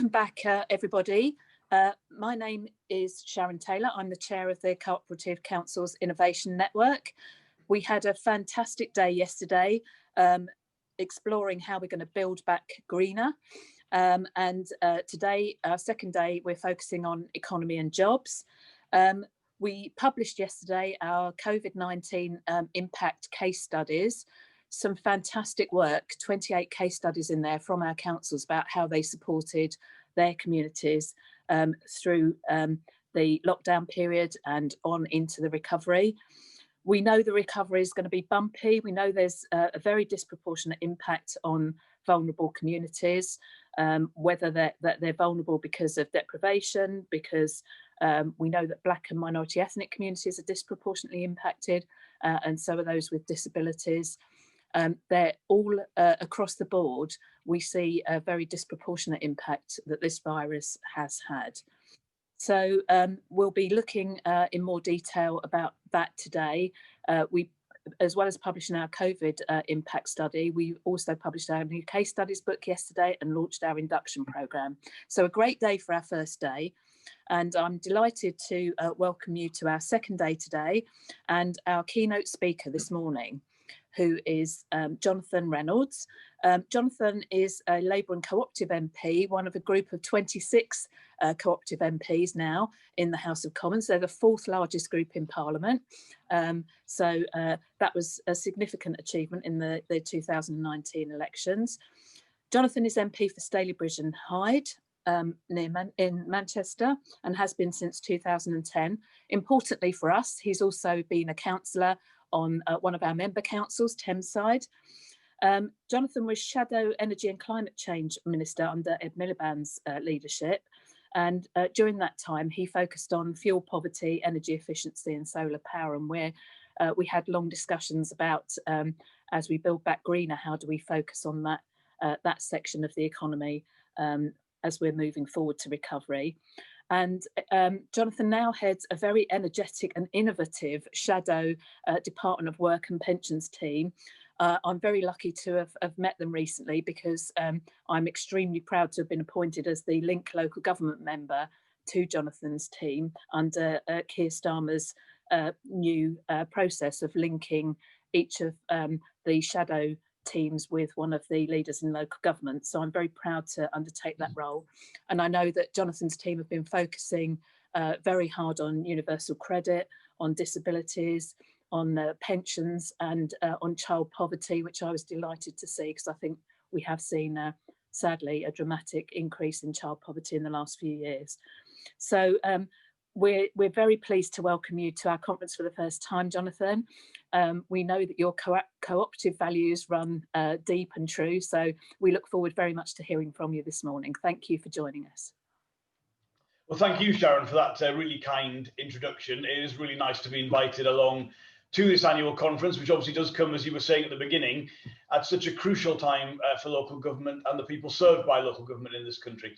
Welcome back, everybody. My name is Sharon Taylor. I'm the chair of the Cooperative Council's Innovation Network. We had a fantastic day yesterday, exploring how we're going to build back greener. Today, our second day, we're focusing on economy and jobs. We published yesterday our COVID-19 impact case studies. Some fantastic work, 28 case studies in there from our councils about how they supported their communities through the lockdown period and on into the recovery. We know the recovery is going to be bumpy. We know there's a very disproportionate impact on vulnerable communities, whether they're vulnerable because of deprivation, because we know that Black and minority ethnic communities are disproportionately impacted, and so are those with disabilities. They're all across the board. We see a very disproportionate impact that this virus has had. So we'll be looking in more detail about that today. We, as well as publishing our COVID impact study, we also published our new case studies book yesterday and launched our induction programme. So a great day for our first day. And I'm delighted to welcome you to our second day today and our keynote speaker this morning, who is Jonathan Reynolds. Jonathan is a Labour and Cooperative MP, one of a group of 26 Cooperative MPs now in the House of Commons. They're the fourth largest group in Parliament. So that was a significant achievement in the 2019 elections. Jonathan is MP for Stalybridge and Hyde in Manchester and has been since 2010. Importantly for us, he's also been a councillor on one of our member councils, Thameside. Jonathan was Shadow Energy and Climate Change Minister under Ed Miliband's leadership. And during that time, he focused on fuel poverty, energy efficiency and solar power. And where we had long discussions about, as we build back greener, how do we focus on that section of the economy as we're moving forward to recovery. And Jonathan now heads a very energetic and innovative shadow Department of Work and Pensions team. I'm very lucky to have met them recently because I'm extremely proud to have been appointed as the Link local government member to Jonathan's team under Keir Starmer's new process of linking each of the shadow teams with one of the leaders in local government. So I'm very proud to undertake that role. And I know that Jonathan's team have been focusing very hard on universal credit, on disabilities, on pensions and on child poverty, which I was delighted to see because I think we have seen, sadly, a dramatic increase in child poverty in the last few years. So we're very pleased to welcome you to our conference for the first time, Jonathan. We know that your cooperative values run deep and true, so we look forward very much to hearing from you this morning. Thank you for joining us. Well, thank you, Sharon, for that really kind introduction. It is really nice to be invited along to this annual conference, which obviously does come, as you were saying at the beginning, at such a crucial time for local government and the people served by local government in this country.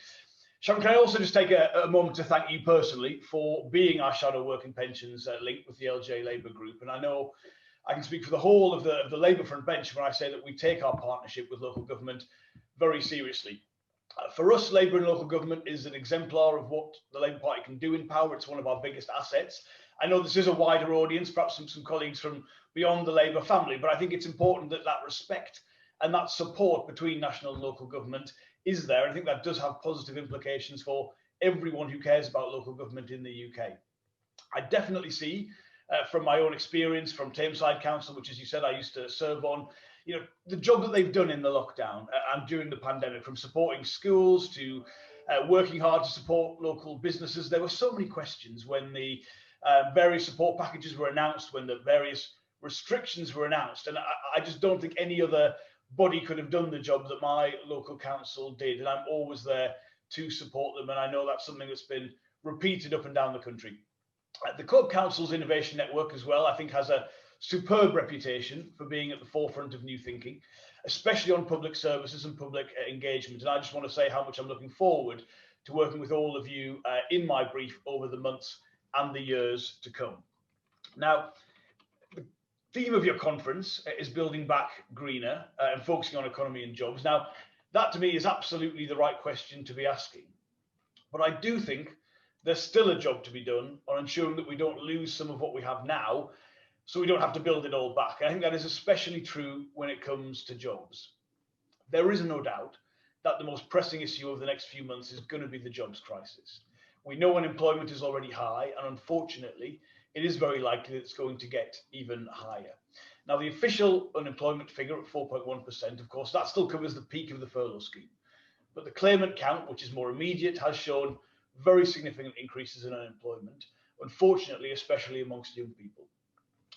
Sharon, can I also just take a moment to thank you personally for being our Shadow Work and Pensions link with the LJ Labour Group. And I know I can speak for the whole of the Labour front bench when I say that we take our partnership with local government very seriously. For us, Labour and local government is an exemplar of what the Labour Party can do in power. It's one of our biggest assets. I know this is a wider audience, perhaps some colleagues from beyond the Labour family, but I think it's important that that respect and that support between national and local government is there. I think that does have positive implications for everyone who cares about local government in the UK. I definitely see from my own experience from Thameside Council, which, as you said, I used to serve on, you know, the job that they've done in the lockdown and during the pandemic, from supporting schools to working hard to support local businesses. There were so many questions when the various support packages were announced, when the various restrictions were announced, and I just don't think any other body could have done the job that my local council did, and I'm always there to support them, and I know that's something that's been repeated up and down the country. The Co-op Council's Innovation Network as well, I think, has a superb reputation for being at the forefront of new thinking, especially on public services and public engagement, and I just want to say how much I'm looking forward to working with all of you in my brief over the months and the years to come. Now, the theme of your conference is building back greener and focusing on economy and jobs. Now, that to me is absolutely the right question to be asking. But I do think there's still a job to be done on ensuring that we don't lose some of what we have now, so we don't have to build it all back. And I think that is especially true when it comes to jobs. There is no doubt that the most pressing issue over the next few months is going to be the jobs crisis. We know unemployment is already high, and unfortunately, it is very likely that it's going to get even higher. Now, the official unemployment figure at 4.1%, of course, that still covers the peak of the furlough scheme. But the claimant count, which is more immediate, has shown very significant increases in unemployment, unfortunately, especially amongst young people.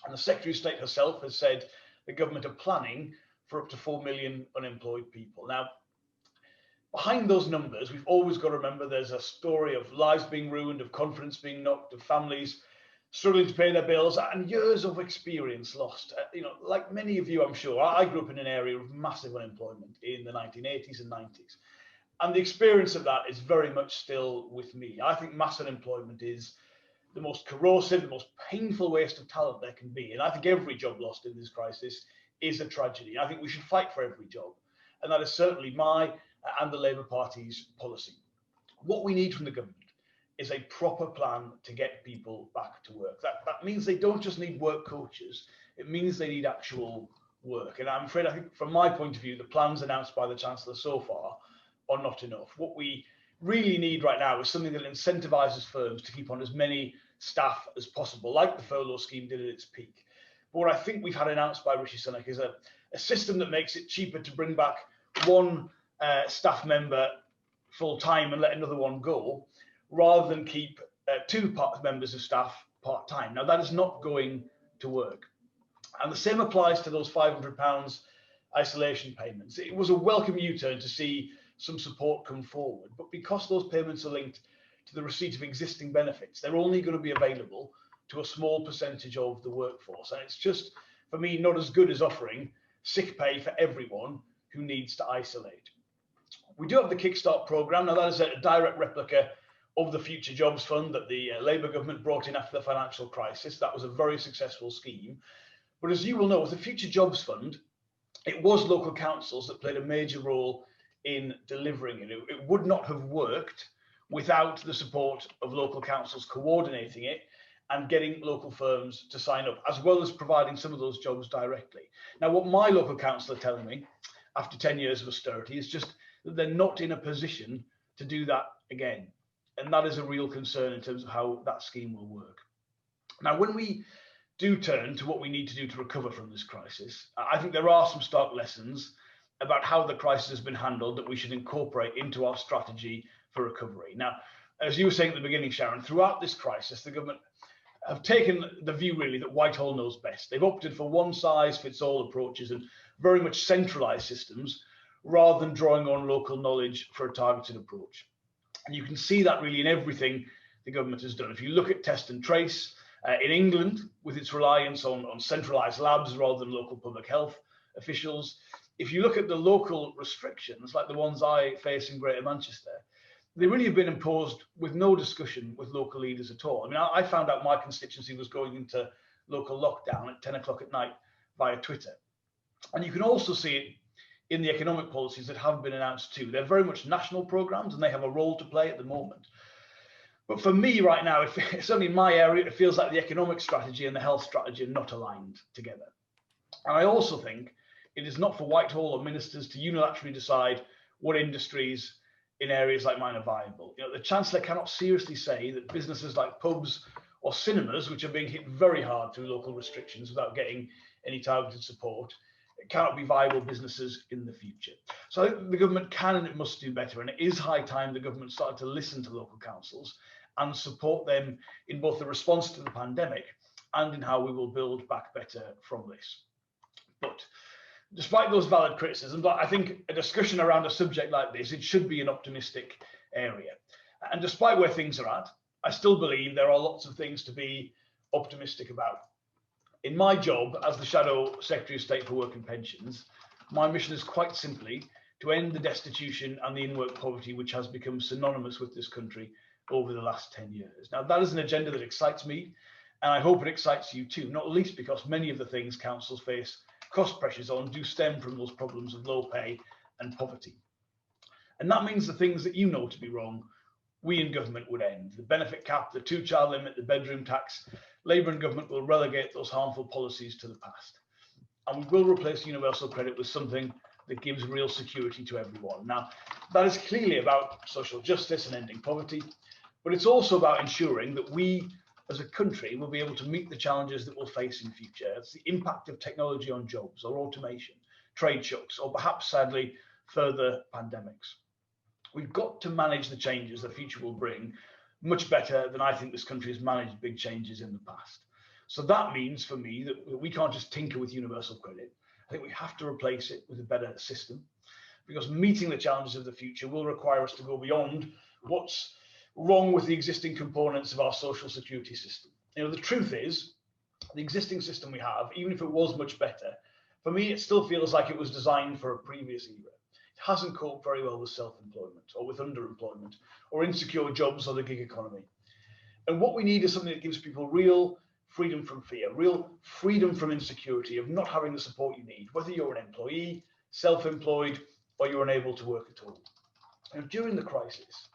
And the Secretary of State herself has said the government are planning for up to 4 million unemployed people. Now, behind those numbers, we've always got to remember there's a story of lives being ruined, of confidence being knocked, of families struggling to pay their bills, and years of experience lost. Like many of you, I'm sure, I grew up in an area of massive unemployment in the 1980s and 90s. And the experience of that is very much still with me. I think mass unemployment is the most corrosive, the most painful waste of talent there can be. And I think every job lost in this crisis is a tragedy. I think we should fight for every job. And that is certainly my and the Labour Party's policy. What we need from the government is a proper plan to get people back to work. That means they don't just need work coaches, it means they need actual work. And I'm afraid, I think from my point of view, the plans announced by the Chancellor so far are not enough. What we really need right now is something that incentivises firms to keep on as many staff as possible, like the furlough scheme did at its peak. But what I think we've had announced by Rishi Sunak is a system that makes it cheaper to bring back one staff member full time and let another one go, rather than keep two members of staff part time. Now, that is not going to work. And the same applies to those £500 isolation payments. It was a welcome U-turn to see some support come forward, but because those payments are linked to the receipt of existing benefits, they're only going to be available to a small percentage of the workforce. And it's just, for me, not as good as offering sick pay for everyone who needs to isolate. We do have the Kickstart programme. Now, that is a direct replica of the Future Jobs Fund that the Labour government brought in after the financial crisis. That was a very successful scheme. But as you will know, with the Future Jobs Fund, it was local councils that played a major role in delivering it. It would not have worked without the support of local councils coordinating it and getting local firms to sign up, as well as providing some of those jobs directly. Now, what my local council are telling me after 10 years of austerity is just that they're not in a position to do that again. And that is a real concern in terms of how that scheme will work. Now, when we do turn to what we need to do to recover from this crisis, I think there are some stark lessons about how the crisis has been handled that we should incorporate into our strategy for recovery. Now, as you were saying at the beginning, Sharon, throughout this crisis, the government have taken the view really that Whitehall knows best. They've opted for one-size-fits-all approaches and very much centralised systems rather than drawing on local knowledge for a targeted approach. And you can see that really in everything the government has done. If you look at test and trace, in England, with its reliance on centralised labs rather than local public health officials, if you look at the local restrictions, like the ones I face in Greater Manchester, they really have been imposed with no discussion with local leaders at all. I mean, I found out my constituency was going into local lockdown at 10 o'clock at night via Twitter. And you can also see it in the economic policies that have been announced too. They're very much national programmes and they have a role to play at the moment. But for me right now, certainly in my area, it feels like the economic strategy and the health strategy are not aligned together. And I also think it is not for Whitehall or ministers to unilaterally decide what industries in areas like mine are viable. The Chancellor cannot seriously say that businesses like pubs or cinemas, which are being hit very hard through local restrictions without getting any targeted support, cannot be viable businesses in the future. So I think the government can and it must do better, and it is high time the government started to listen to local councils and support them in both the response to the pandemic and in how we will build back better from this. But despite those valid criticisms, I think a discussion around a subject like this, it should be an optimistic area. And despite where things are at, I still believe there are lots of things to be optimistic about. In my job as the Shadow Secretary of State for Work and Pensions, my mission is quite simply to end the destitution and the in-work poverty which has become synonymous with this country over the last 10 years. Now, that is an agenda that excites me, and I hope it excites you too, not least because many of the things councils face cost pressures on do stem from those problems of low pay and poverty. And that means the things that you know to be wrong we in government would end. The benefit cap, the 2-child limit, the bedroom tax, Labour and government will relegate those harmful policies to the past. And we will replace universal credit with something that gives real security to everyone. Now, that is clearly about social justice and ending poverty, but it's also about ensuring that we as a country will be able to meet the challenges that we'll face in future. It's the impact of technology on jobs or automation, trade shocks, or perhaps sadly, further pandemics. We've got to manage the changes the future will bring much better than I think this country has managed big changes in the past. So that means for me that we can't just tinker with universal credit. I think we have to replace it with a better system, because meeting the challenges of the future will require us to go beyond what's wrong with the existing components of our social security system. You know, the truth is, the existing system we have, even if it was much better, for me, it still feels like it was designed for a previous era. It hasn't coped very well with self-employment or with underemployment or insecure jobs or the gig economy. And what we need is something that gives people real freedom from fear, real freedom from insecurity of not having the support you need, whether you're an employee, self-employed, or you're unable to work at all. And during the crisis,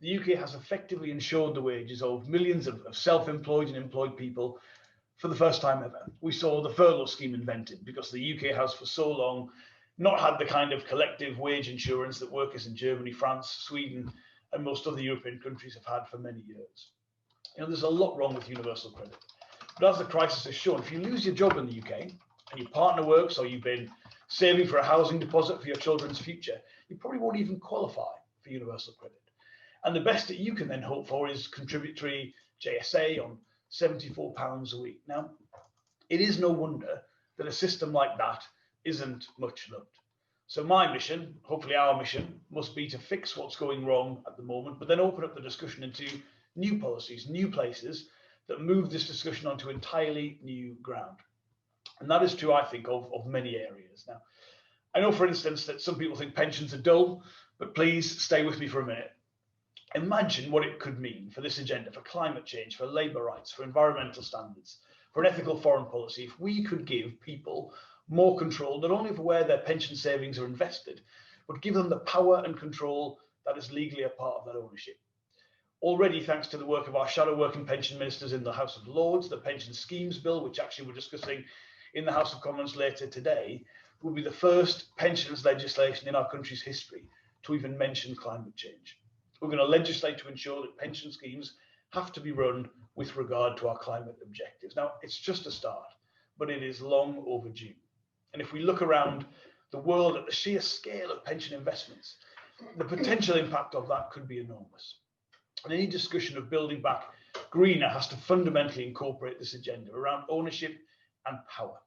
the UK has effectively insured the wages of millions of self-employed and employed people for the first time ever. We saw the furlough scheme invented because the UK has for so long not had the kind of collective wage insurance that workers in Germany, France, Sweden, and most other European countries have had for many years. You know, there's a lot wrong with universal credit. But as the crisis has shown, if you lose your job in the UK and your partner works, or you've been saving for a housing deposit for your children's future, you probably won't even qualify for universal credit. And the best that you can then hope for is contributory JSA on £74 a week. Now, it is no wonder that a system like that isn't much loved. So my mission, hopefully our mission, must be to fix what's going wrong at the moment, but then open up the discussion into new policies, new places that move this discussion onto entirely new ground. And that is true, I think, of many areas. Now, I know, for instance, that some people think pensions are dull, but please stay with me for a minute. Imagine what it could mean for this agenda, for climate change, for labour rights, for environmental standards, for an ethical foreign policy, if we could give people more control, not only over where their pension savings are invested, but give them the power and control that is legally a part of that ownership. Already, thanks to the work of our shadow working pension ministers in the House of Lords, the Pension Schemes Bill, which actually we're discussing in the House of Commons later today, will be the first pensions legislation in our country's history to even mention climate change. We're going to legislate to ensure that pension schemes have to be run with regard to our climate objectives. Now, it's just a start, but it is long overdue. And if we look around the world at the sheer scale of pension investments, the potential impact of that could be enormous. And any discussion of building back greener has to fundamentally incorporate this agenda around ownership and power.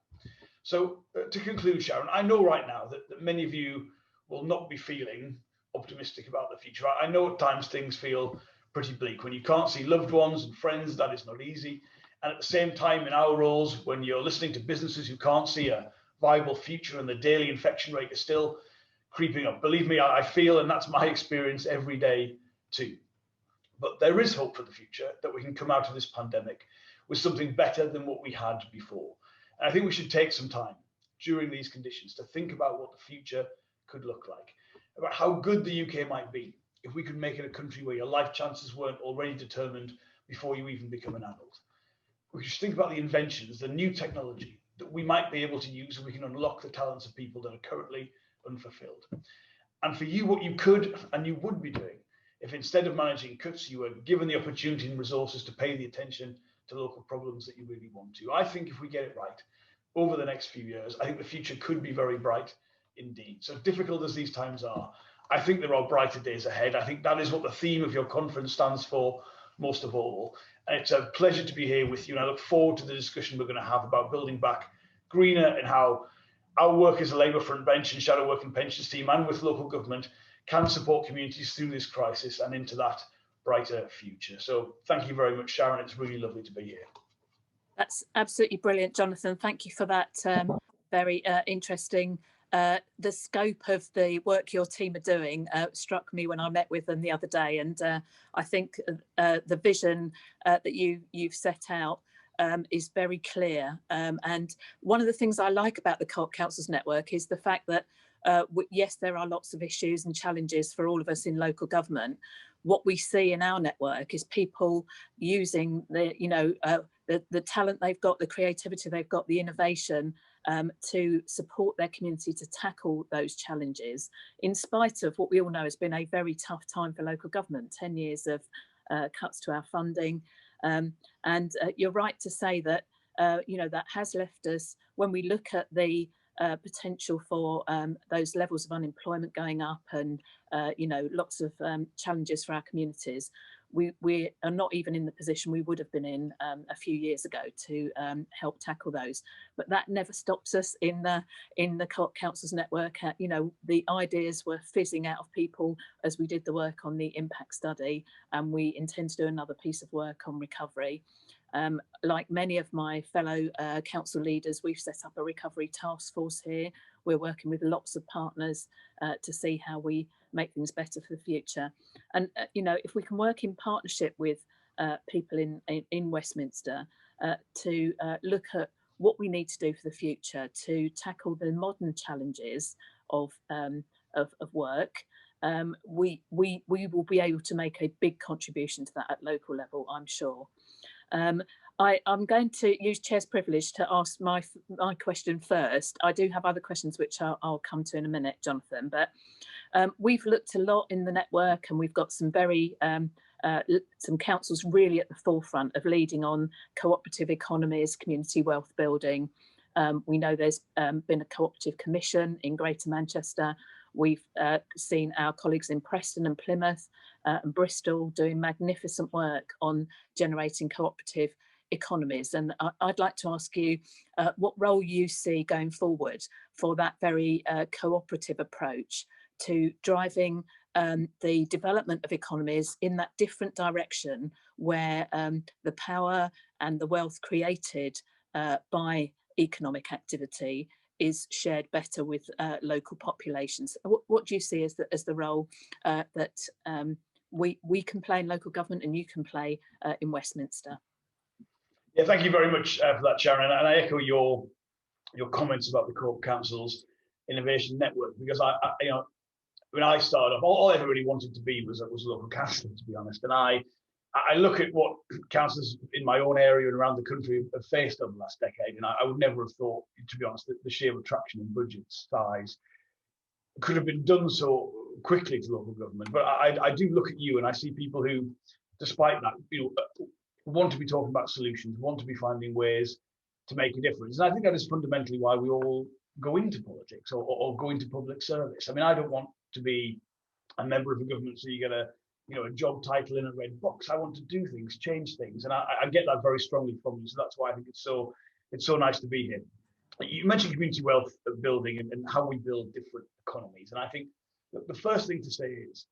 So to conclude, Sharon, I know right now that many of you will not be feeling optimistic about the future. I know at times things feel pretty bleak. When you can't see loved ones and friends, that is not easy. And at the same time, in our roles, when you're listening to businesses who can't see a viable future and the daily infection rate is still creeping up, believe me, I feel, and that's my experience every day too. But there is hope for the future, that we can come out of this pandemic with something better than what we had before. And I think we should take some time during these conditions to think about what the future could look like, about how good the UK might be if we could make it a country where your life chances weren't already determined before you even become an adult. We should think about the inventions, the new technology that we might be able to use so we can unlock the talents of people that are currently unfulfilled. And for you, what you could and you would be doing if instead of managing cuts, you were given the opportunity and resources to pay the attention to local problems that you really want to. I think if we get it right over the next few years, I think the future could be very bright indeed. So difficult as these times are, I think there are brighter days ahead. I think that is what the theme of your conference stands for most of all. And it's a pleasure to be here with you. And I look forward to the discussion we're going to have about building back greener and how our work as a Labour front bench and shadow working pensions team and with local government can support communities through this crisis and into that brighter future. So thank you very much, Sharon. It's really lovely to be here. That's absolutely brilliant, Jonathan. Thank you for that very interesting. The scope of the work your team are doing struck me when I met with them the other day, and I think the vision that you've set out is very clear. And one of the things I like about the Co-op Councils Network is the fact that yes, there are lots of issues and challenges for all of us in local government, what we see in our network is people using the talent they've got, the creativity they've got, the innovation to support their community to tackle those challenges, in spite of what we all know has been a very tough time for local government, 10 years of cuts to our funding. And you're right to say that, that has left us, when we look at the potential for those levels of unemployment going up and, lots of challenges for our communities, we are not even in the position we would have been in a few years ago to help tackle those. But that never stops us in the Co-op Councils network. The ideas were fizzing out of people as we did the work on the impact study, and we intend to do another piece of work on recovery. Like many of my fellow council leaders, we've set up a recovery task force here. We're working with lots of partners to see how we make things better for the future. And, if we can work in partnership with people in Westminster to look at what we need to do for the future to tackle the modern challenges of work, we will be able to make a big contribution to that at local level, I'm sure. I'm going to use Chair's privilege to ask my question first. I do have other questions which I'll come to in a minute, Jonathan, but we've looked a lot in the network, and we've got some very some councils really at the forefront of leading on cooperative economies, community wealth building. We know there's been a cooperative commission in Greater Manchester. We've seen our colleagues in Preston and Plymouth and Bristol doing magnificent work on generating cooperative economies. And I'd like to ask you what role you see going forward for that very cooperative approach to driving the development of economies in that different direction where the power and the wealth created by economic activity is shared better with local populations. What do you see as the role that we can play in local government and you can play in Westminster? Yeah, thank you very much for that, Sharon. And I echo your comments about the Co-op Council's Innovation Network, because when I started off, all I ever really wanted to be was a local councillor, to be honest. And I look at what councillors in my own area and around the country have faced over the last decade, and I would never have thought, to be honest, that the sheer attraction in budget size could have been done so quickly to local government. But I do look at you, and I see people who, despite that, want to be talking about solutions, want to be finding ways to make a difference. And I think that is fundamentally why we all go into politics or go into public service. I mean, I don't want to be a member of a government so you get a job title in a red box. I want to do things, change things, and I get that very strongly from you. So that's why I think it's so nice to be here. You mentioned community wealth building and how we build different economies, and I think the first thing to say is,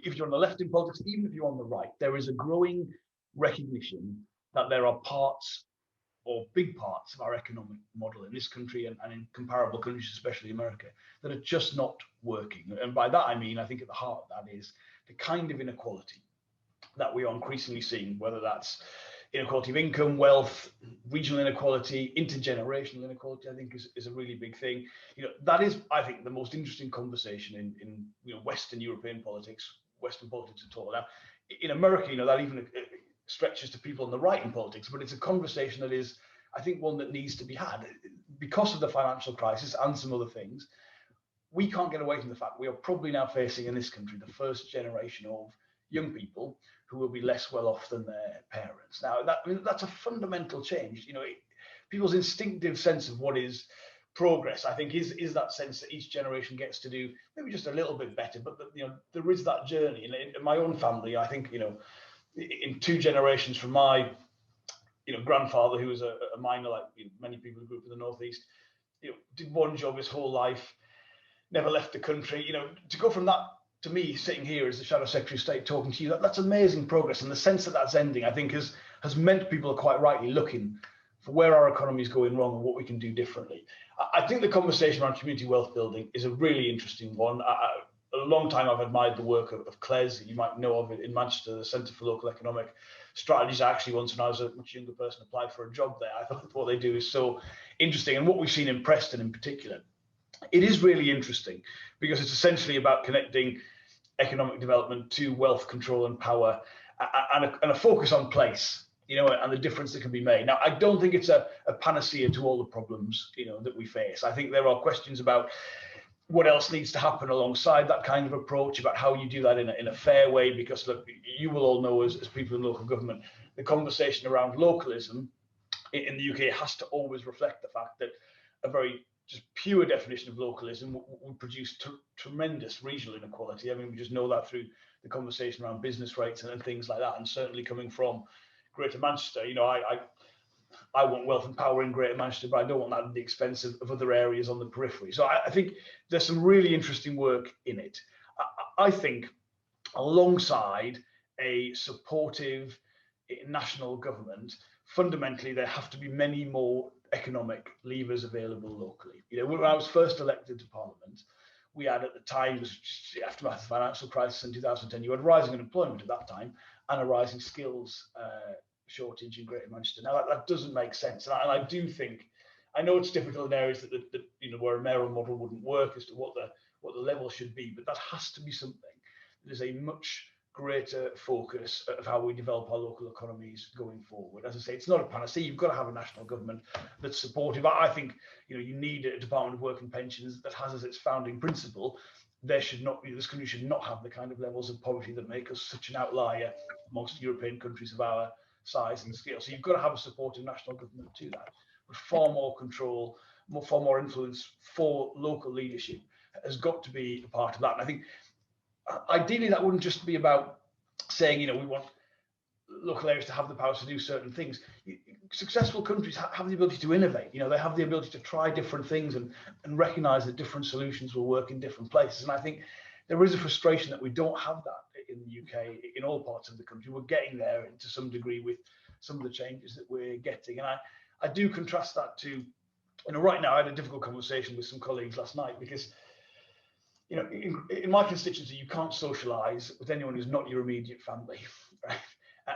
if you're on the left in politics, even if you're on the right, there is a growing recognition that there are parts or big parts of our economic model in this country and in comparable countries, especially America, that are just not working. And by that, I mean, I think at the heart of that is the kind of inequality that we are increasingly seeing, whether that's inequality of income, wealth, regional inequality, intergenerational inequality, I think is a really big thing. That is, I think, the most interesting conversation in Western European politics, Western politics at all. Now, in America, that even stretches to people on the right in politics, but it's a conversation that is, I think, one that needs to be had because of the financial crisis and some other things. We can't get away from the fact we are probably now facing in this country the first generation of young people who will be less well off than their parents. Now, that's a fundamental change. People's instinctive sense of what is progress, I think, is that sense that each generation gets to do maybe just a little bit better, but there is that journey. And in my own family, I think, in 2 generations from my grandfather, who was a miner, like many people who grew up in the Northeast, did one job his whole life, never left the country. To go from that to me sitting here as the Shadow Secretary of State talking to you, that's amazing progress. And the sense that that's ending, I think, has meant people are quite rightly looking for where our economy is going wrong and what we can do differently. I think the conversation around community wealth building is a really interesting one. A long time I've admired the work of Cllr. You might know of it in Manchester, the Centre for Local Economic Strategies. Actually, once when I was a much younger person, applied for a job there. I thought what they do is so interesting. And what we've seen in Preston in particular, it is really interesting because it's essentially about connecting economic development to wealth control and power, and a focus on place, and the difference that can be made. Now, I don't think it's a panacea to all the problems, that we face. I think there are questions about what else needs to happen alongside that kind of approach, about how you do that in a fair way, because look, you will all know as people in local government, the conversation around localism in the UK has to always reflect the fact that a very just pure definition of localism would produce tremendous regional inequality. I mean, we just know that through the conversation around business rates and things like that. And certainly coming from Greater Manchester, I want wealth and power in Greater Manchester, but I don't want that at the expense of other areas on the periphery. So I think there's some really interesting work in it. I think alongside a supportive national government, fundamentally, there have to be many more economic levers available locally. When I was first elected to Parliament, we had at the time, was just the aftermath of the financial crisis in 2010, you had rising unemployment at that time and a rising skills shortage in Greater Manchester. Now that doesn't make sense, and I do think, I know it's difficult in areas that where a mayoral model wouldn't work as to what the level should be, but that has to be something that is a much greater focus of how we develop our local economies going forward. As I say, it's not a panacea. You've got to have a national government that's supportive. I think you need a Department of Work and Pensions that has as its founding principle, this country should not have the kind of levels of poverty that make us such an outlier amongst European countries of our size and scale. So you've got to have a supportive national government to that, with far more control, far more influence for local leadership has got to be a part of that. And I think ideally that wouldn't just be about saying, we want local areas to have the power to do certain things. Successful countries have the ability to innovate. They have the ability to try different things and recognize that different solutions will work in different places. And I think there is a frustration that we don't have that in the UK, in all parts of the country. We're getting there to some degree with some of the changes that we're getting. And I do contrast that to, right now I had a difficult conversation with some colleagues last night, because in my constituency, you can't socialise with anyone who's not your immediate family, right?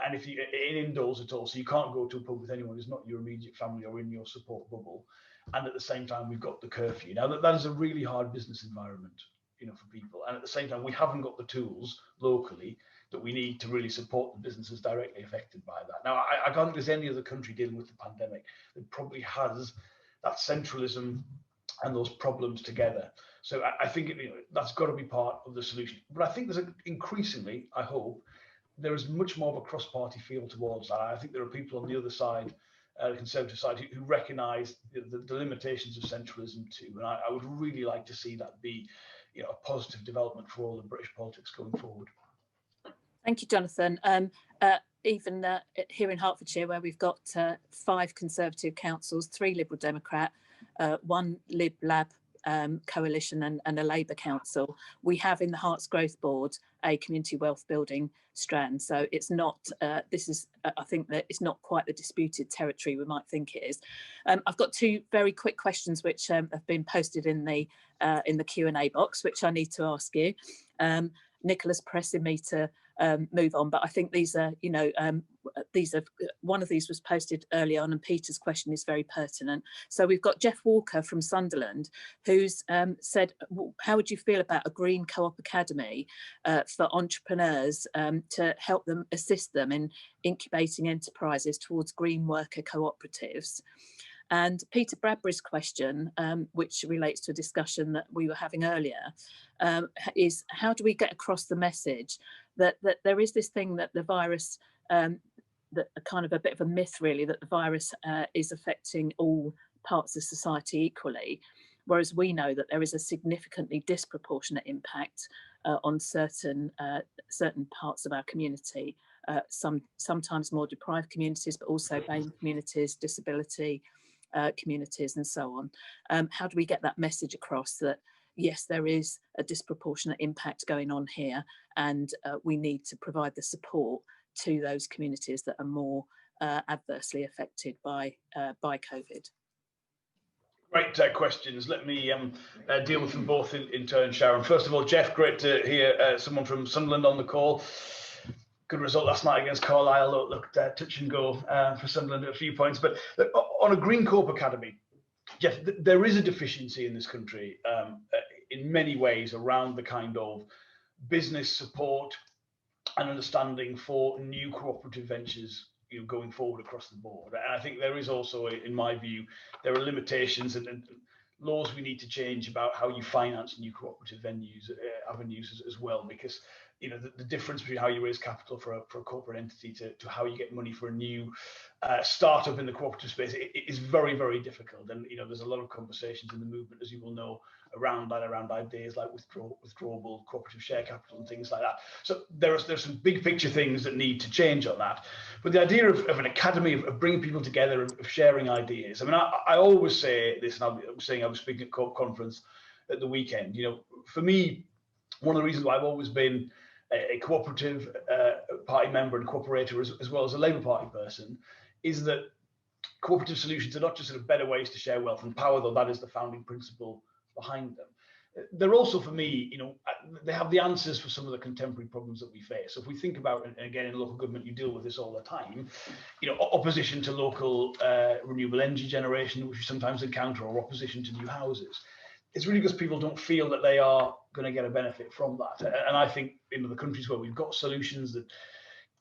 And if you indoors at all, so you can't go to a pub with anyone who's not your immediate family or in your support bubble. And at the same time, we've got the curfew. Now that is a really hard business environment, for people. And at the same time, we haven't got the tools locally that we need to really support the businesses directly affected by that. Now, I don't think there's any other country dealing with the pandemic that probably has that centralism and those problems together. So I think that's got to be part of the solution. But I think there's increasingly, I hope, there is much more of a cross-party feel towards that. I think there are people on the other side, the Conservative side, who recognise the limitations of centralism too. And I would really like to see that be, a positive development for all of British politics going forward. Thank you, Jonathan. Even here in Hertfordshire, where we've got 5 Conservative councils, 3 Liberal Democrat, 1 Lib Lab coalition and a Labour council, we have in the Herts Growth Board a community wealth building strand. So it's not, I think that it's not quite the disputed territory we might think it is. I've got 2 very quick questions which have been posted in the Q&A box, which I need to ask you. Nicola's pressing me to move on, but I think these are, one of these was posted early on, and Peter's question is very pertinent. So we've got Jeff Walker from Sunderland, who's said, how would you feel about a green co-op academy for entrepreneurs to help them, assist them in incubating enterprises towards green worker cooperatives? And Peter Bradbury's question, which relates to a discussion that we were having earlier, is how do we get across the message that there is this thing that the virus, that kind of a bit of a myth really, that the virus is affecting all parts of society equally, whereas we know that there is a significantly disproportionate impact on certain parts of our community, sometimes more deprived communities, but also BAME communities, disability communities and so on. How do we get that message across that yes, there is a disproportionate impact going on here, and we need to provide the support to those communities that are more adversely affected by COVID? Great questions. Let me deal with them both in turn, Sharon. First of all, Jeff, great to hear someone from Sunderland on the call. Good result last night against Carlisle. It looked touch and go for Sunderland at a few points. But on a Green Co-op Academy, Jeff, there is a deficiency in this country in many ways around the kind of business support and understanding for new cooperative ventures, going forward across the board. And I think there is also, in my view, there are limitations and laws we need to change about how you finance new cooperative avenues as well, because the difference between how you raise capital for a corporate entity to how you get money for a new startup in the cooperative space is very, very difficult. And there's a lot of conversations in the movement, as you will know, around ideas like withdrawable cooperative share capital and things like that. So there's some big picture things that need to change on that. But the idea of an academy, of bringing people together, of sharing ideas. I mean, I always say this, and I was speaking at Co-op conference at the weekend. For me, one of the reasons why I've always been a cooperative party member and cooperator as well as a Labour Party person is that cooperative solutions are not just sort of better ways to share wealth and power, though that is the founding principle behind them. They're also, for me, they have the answers for some of the contemporary problems that we face. So if we think about, and again, in local government, you deal with this all the time, opposition to local renewable energy generation, which we sometimes encounter, or opposition to new houses. It's really because people don't feel that they are going to get a benefit from that. And I think the countries where we've got solutions that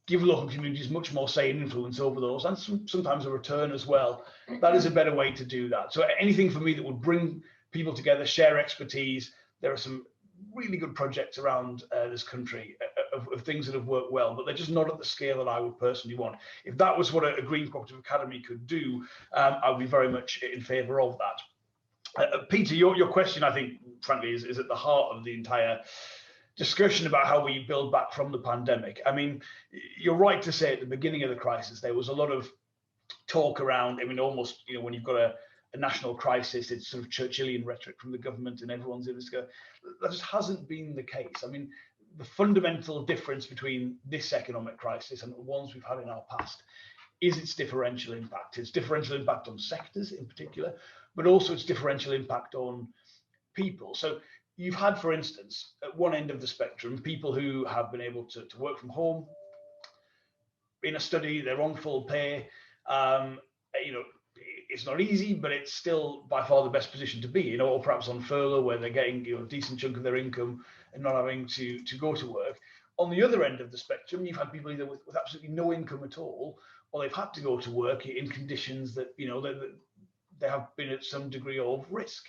give local communities much more say and influence over those, and sometimes a return as well, that is a better way to do that. So anything for me that would bring people together, share expertise. There are some really good projects around this country of things that have worked well, but they're just not at the scale that I would personally want. If that was what a Green Cooperative Academy could do, I would be very much in favour of that. Peter, your question, I think, frankly, is at the heart of the entire discussion about how we build back from the pandemic. I mean, you're right to say at the beginning of the crisis, there was a lot of talk around, almost, when you've got a national crisis, it's sort of Churchillian rhetoric from the government and everyone's in this. That just hasn't been the case. I mean, the fundamental difference between this economic crisis and the ones we've had in our past is its differential impact. Its differential impact on sectors in particular, but also its differential impact on people. So you've had, for instance, at one end of the spectrum, people who have been able to work from home in a study, they're on full pay. It's not easy, but it's still by far the best position to be, or perhaps on furlough where they're getting a decent chunk of their income and not having to go to work. On the other end of the spectrum, you've had people either with absolutely no income at all, or they've had to go to work in conditions that, they have been at some degree of risk.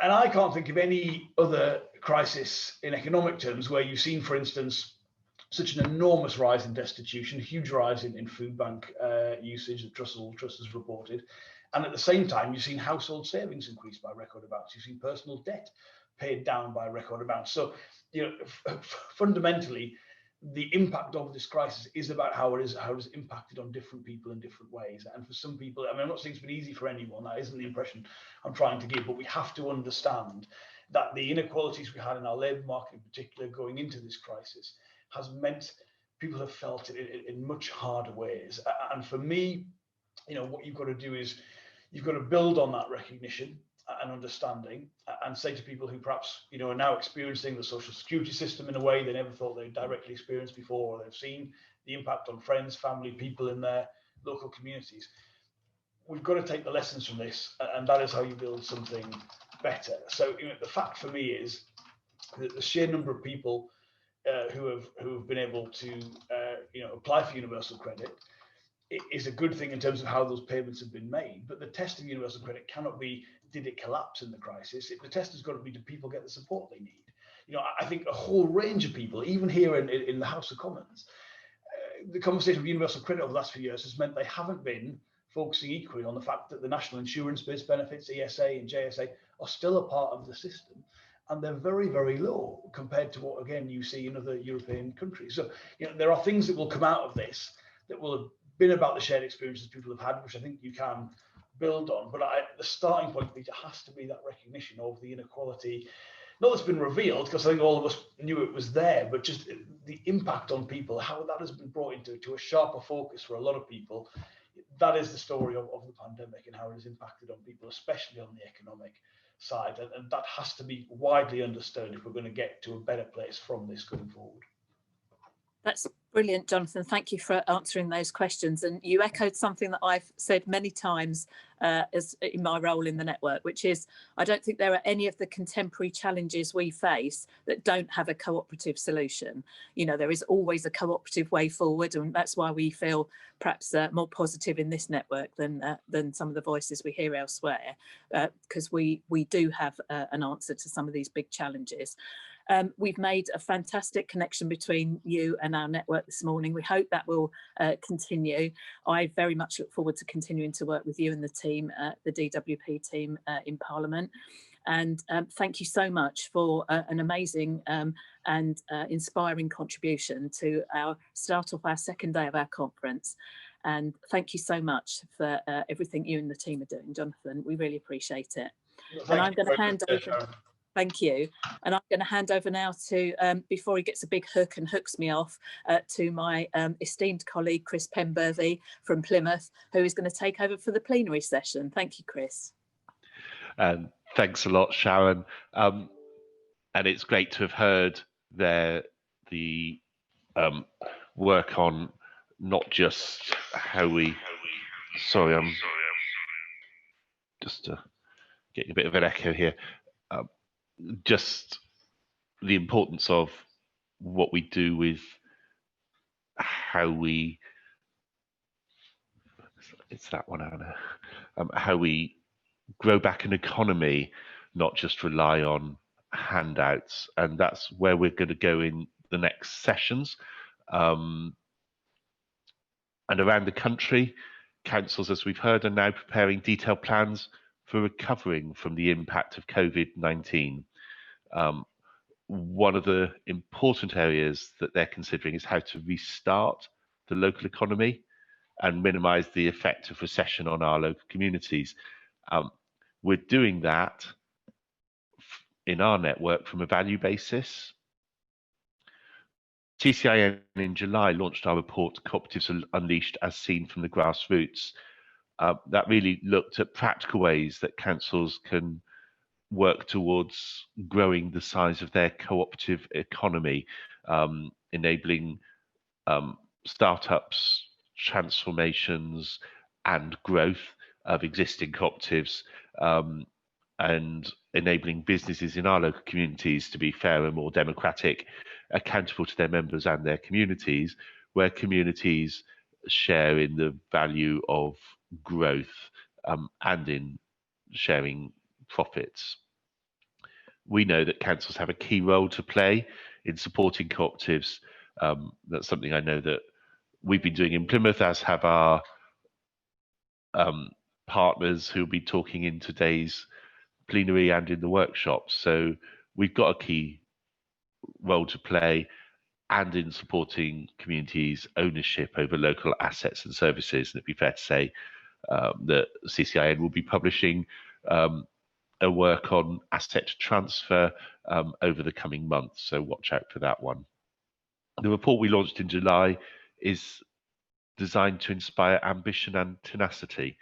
And I can't think of any other crisis in economic terms where you've seen, for instance, such an enormous rise in destitution, huge rise in food bank usage that Truss has reported. And at the same time, you've seen household savings increase by record amounts. You've seen personal debt paid down by record amounts. So, fundamentally, the impact of this crisis is about how it is impacted on different people in different ways. And for some people, I'm not saying it's been easy for anyone. That isn't the impression I'm trying to give. But we have to understand that the inequalities we had in our labour market, in particular, going into this crisis, has meant people have felt it in much harder ways. And for me, what you've got to do is you've got to build on that recognition and understanding, and say to people who perhaps are now experiencing the social security system in a way they never thought they'd directly experienced before, or they've seen the impact on friends, family, people in their local communities. We've got to take the lessons from this, and that is how you build something better. So the fact for me is that the sheer number of people who have been able to apply for universal credit is a good thing in terms of how those payments have been made. But the test of universal credit cannot be, did it collapse in the crisis? The test has got to be, do people get the support they need? I think a whole range of people, even here in the House of Commons, the conversation of universal credit over the last few years has meant they haven't been focusing equally on the fact that the national insurance-based benefits, ESA and JSA, are still a part of the system. And they're very, very low compared to what, again, you see in other European countries. So, there are things that will come out of this that will have been about the shared experiences people have had, which I think you can build on. But the starting point, Peter, has to be that recognition of the inequality, not that's been revealed, because I think all of us knew it was there, but just the impact on people, how that has been brought into a sharper focus for a lot of people. That is the story of the pandemic and how it has impacted on people, especially on the economic side. And that has to be widely understood if we're going to get to a better place from this going forward. That's brilliant, Jonathan. Thank you for answering those questions. And you echoed something that I've said many times as in my role in the network, which is I don't think there are any of the contemporary challenges we face that don't have a cooperative solution. You know, there is always a cooperative way forward, and that's why we feel perhaps more positive in this network than some of the voices we hear elsewhere, because we do have an answer to some of these big challenges. We've made a fantastic connection between you and our network this morning. We hope that will continue. I very much look forward to continuing to work with you and the team, the DWP team in Parliament. And thank you so much for an amazing and inspiring contribution to our start of our second day of our conference. And thank you so much for everything you and the team are doing, Jonathan. We really appreciate it. And I'm going to hand over. Thank you. And I'm going to hand over now to, before he gets a big hook and hooks me off, to my esteemed colleague, Chris Penberthy from Plymouth, who is going to take over for the plenary session. Thank you, Chris. Thanks a lot, Sharon. And it's great to have heard the work on not just how we, sorry, I'm just getting a bit of an echo here. Just the importance of what we do with how we, it's that one, Anna, how we grow back an economy, not just rely on handouts. And that's where we're going to go in the next sessions. And around the country, councils, as we've heard, are now preparing detailed plans for recovering from the impact of COVID-19. One of the important areas that they're considering is how to restart the local economy and minimise the effect of recession on our local communities. We're doing that in our network from a value basis. CCIN in July launched our report, Cooperatives Unleashed as Seen from the Grassroots. That really looked at practical ways that councils can work towards growing the size of their cooperative economy, enabling startups, transformations and growth of existing cooperatives, and enabling businesses in our local communities to be fairer, more democratic, accountable to their members and their communities, where communities share in the value of growth and in sharing profits. We know that councils have a key role to play in supporting cooperatives. That's something I know that we've been doing in Plymouth, as have our partners who'll be talking in today's plenary and in the workshops. So we've got a key role to play, and in supporting communities' ownership over local assets and services. And it'd be fair to say that CCIN will be publishing a work on asset transfer over the coming months, so watch out for that one. The report we launched in July is designed to inspire ambition and tenacity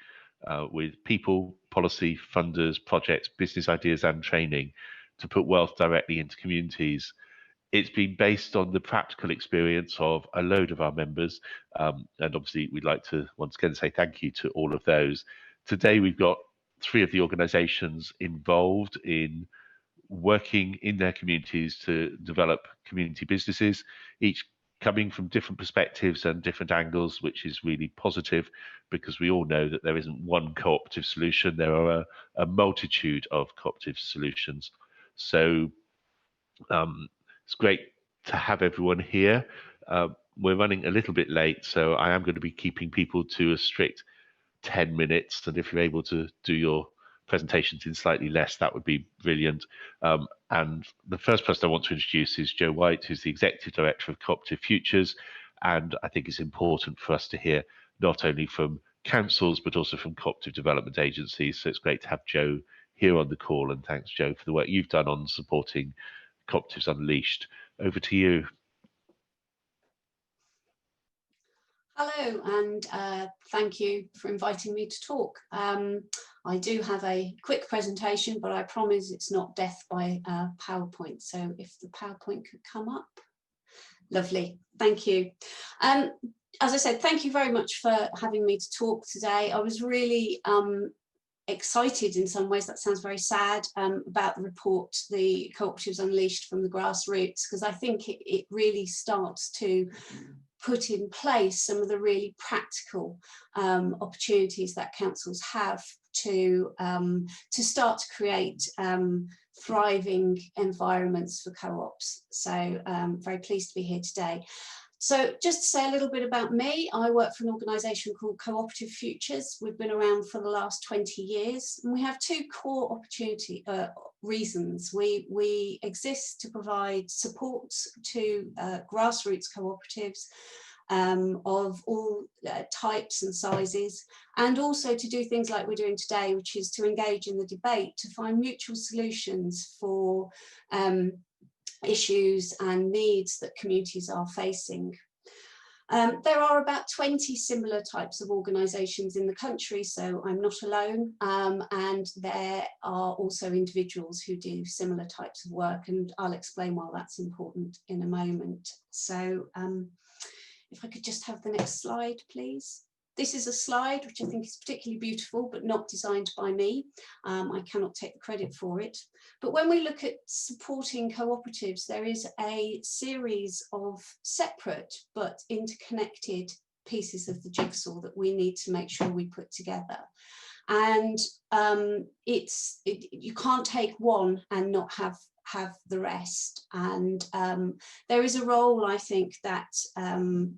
with people, policy, funders, projects, business ideas and training to put wealth directly into communities. It's been based on the practical experience of a load of our members, and obviously we'd like to once again say thank you to all of those. Today we've got 3 of the organisations involved in working in their communities to develop community businesses, each coming from different perspectives and different angles, which is really positive, because we all know that there isn't one cooperative solution. There are a multitude of cooperative solutions. So it's great to have everyone here. We're running a little bit late, so I am going to be keeping people to a strict 10 minutes. And if you're able to do your presentations in slightly less, that would be brilliant. And the first person I want to introduce is Jo White, who's the Executive Director of Co-Operative Futures. And I think it's important for us to hear not only from councils, but also from cooperative development agencies. So it's great to have Jo here on the call. And thanks, Jo, for the work you've done on supporting Cooperatives Unleashed. Over to you. Hello, and thank you for inviting me to talk. I do have a quick presentation, but I promise it's not death by PowerPoint. So if the PowerPoint could come up, Lovely, thank you. As I said, thank you very much for having me to talk today. I was really excited in some ways, that sounds very sad, about the report, the Cooperatives Unleashed from the Grassroots, because I think it really starts to put in place some of the really practical opportunities that councils have to start to create thriving environments for co-ops. So very pleased to be here today. So just to say a little bit about me, I work for an organisation called Co-Operative Futures. We've been around for the last 20 years, and we have two core reasons. We exist to provide support to grassroots cooperatives of all types and sizes, and also to do things like we're doing today, which is to engage in the debate to find mutual solutions for issues and needs that communities are facing. There are about 20 similar types of organisations in the country, so I'm not alone, and there are also individuals who do similar types of work, and I'll explain why that's important in a moment. So if I could just have the next slide, please. This is a slide which I think is particularly beautiful, but not designed by me. I cannot take the credit for it. But when we look at supporting cooperatives, there is a series of separate but interconnected pieces of the jigsaw that we need to make sure we put together. And you can't take one and not have the rest. And there is a role, I think, that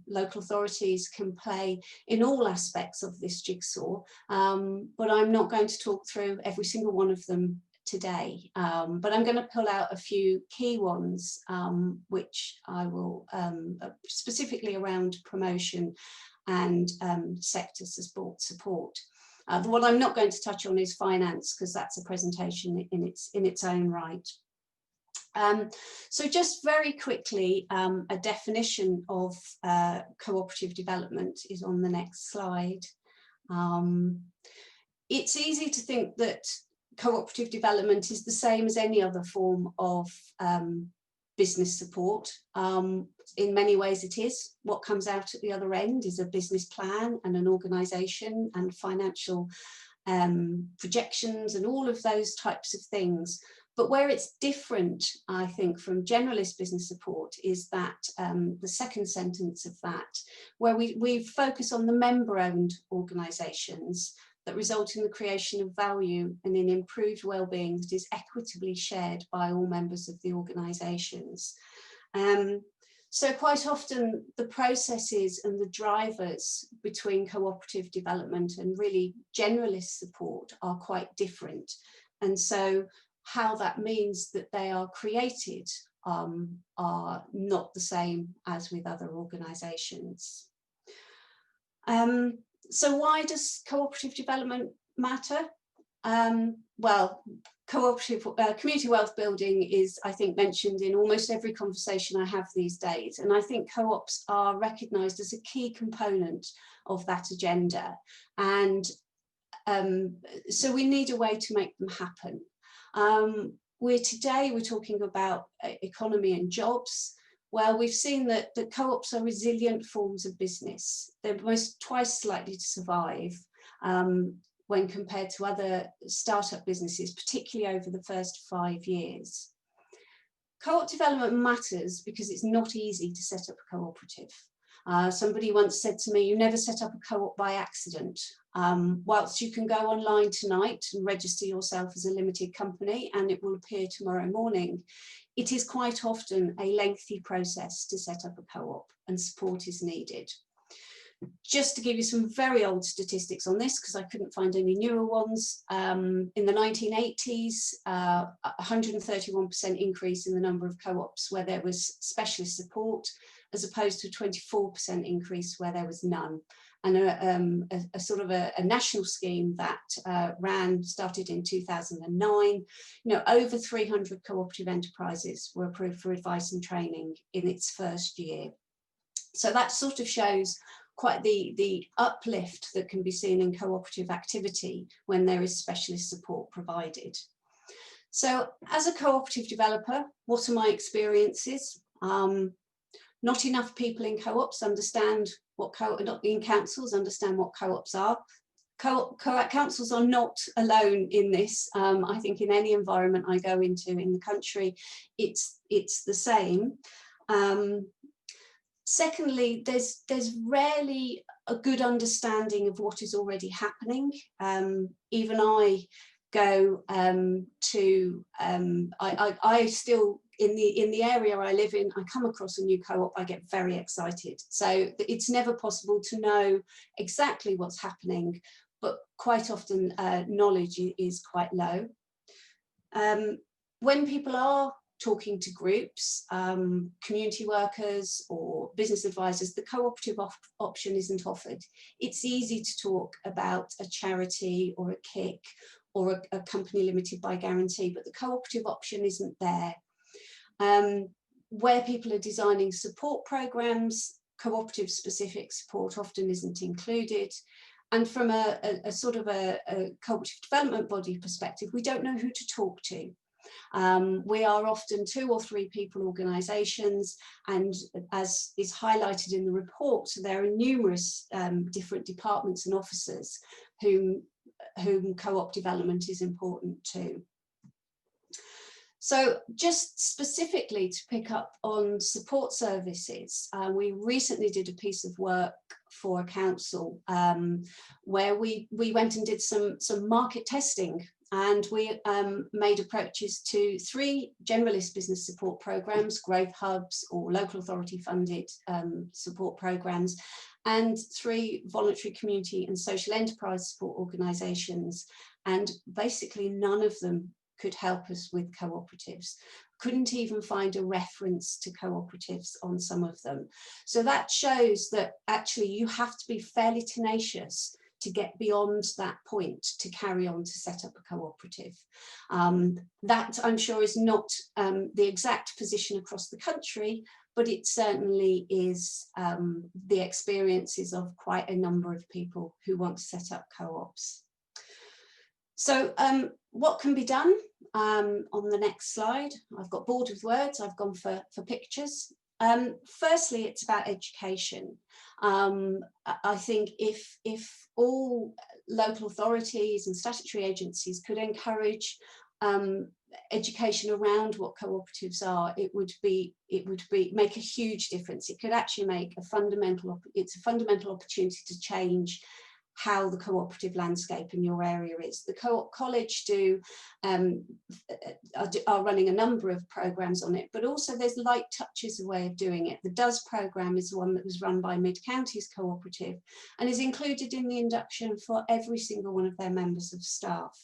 local authorities can play in all aspects of this jigsaw, but I'm not going to talk through every single one of them today, but I'm going to pull out a few key ones, which I will specifically around promotion and sector support. The one I'm not going to touch on is finance, because that's a presentation in its own right. So just very quickly, a definition of cooperative development is on the next slide. It's easy to think that cooperative development is the same as any other form of business support. In many ways it is. What comes out at the other end is a business plan and an organisation and financial projections and all of those types of things. But where it's different, I think, from generalist business support is that the second sentence of that, where we focus on the member-owned organisations that result in the creation of value and in improved well-being that is equitably shared by all members of the organisations. So quite often the processes and the drivers between cooperative development and really generalist support are quite different. And so how that means that they are created are not the same as with other organisations. So why does cooperative development matter? Well, cooperative community wealth building is, I think, mentioned in almost every conversation I have these days, and I think co-ops are recognised as a key component of that agenda, and so we need a way to make them happen. Today we're talking about economy and jobs. Well, we've seen that co-ops are resilient forms of business. They're twice as likely to survive when compared to other startup businesses, particularly over the first 5 years. Co-op development matters because it's not easy to set up a cooperative. Somebody once said to me, you never set up a co-op by accident. Whilst you can go online tonight and register yourself as a limited company and it will appear tomorrow morning, it is quite often a lengthy process to set up a co-op, and support is needed. Just to give you some very old statistics on this, because I couldn't find any newer ones, in the 1980s, 131% increase in the number of co-ops where there was specialist support, as opposed to a 24% increase where there was none. And a sort of a national scheme that started in 2009, over 300 cooperative enterprises were approved for advice and training in its first year. So that sort of shows quite the uplift that can be seen in cooperative activity when there is specialist support provided. So as a cooperative developer, what are my experiences? Not enough people in co-ops understand what in councils understand what co-ops are. Councils are not alone in this. I think in any environment I go into in the country, it's the same. Secondly, there's rarely a good understanding of what is already happening. Even I go I still, in the area I live in, I come across a new co-op, I get very excited. So it's never possible to know exactly what's happening, but quite often knowledge is quite low. When people are talking to groups, community workers or business advisors, the cooperative option isn't offered. It's easy to talk about a charity or a KIC or a company limited by guarantee, but the cooperative option isn't there. Where people are designing support programs, cooperative specific support often isn't included. And from a sort of a cooperative development body perspective, we don't know who to talk to. We are often 2 or 3 people organisations, and as is highlighted in the report, there are numerous different departments and officers whom co-op development is important to. So just specifically to pick up on support services, we recently did a piece of work for a council where we went and did some market testing, and we made approaches to 3 generalist business support programs, growth hubs or local authority funded support programs, and 3 voluntary community and social enterprise support organisations, and basically none of them could help us with cooperatives. Couldn't even find a reference to cooperatives on some of them. So that shows that actually you have to be fairly tenacious to get beyond that point to carry on to set up a cooperative. That I'm sure is not the exact position across the country, but it certainly is the experiences of quite a number of people who want to set up co-ops. So what can be done? On the next slide, I've got bored with words, I've gone for pictures. Firstly, it's about education. I think if all local authorities and statutory agencies could encourage education around what cooperatives are, it would make a huge difference. It could actually make a fundamental opportunity to change how the cooperative landscape in your area is. The Co-op College are running a number of programs on it, but also there's Light Touch is a way of doing it. The DOES program is one that was run by Mid-Counties Cooperative and is included in the induction for every single one of their members of staff.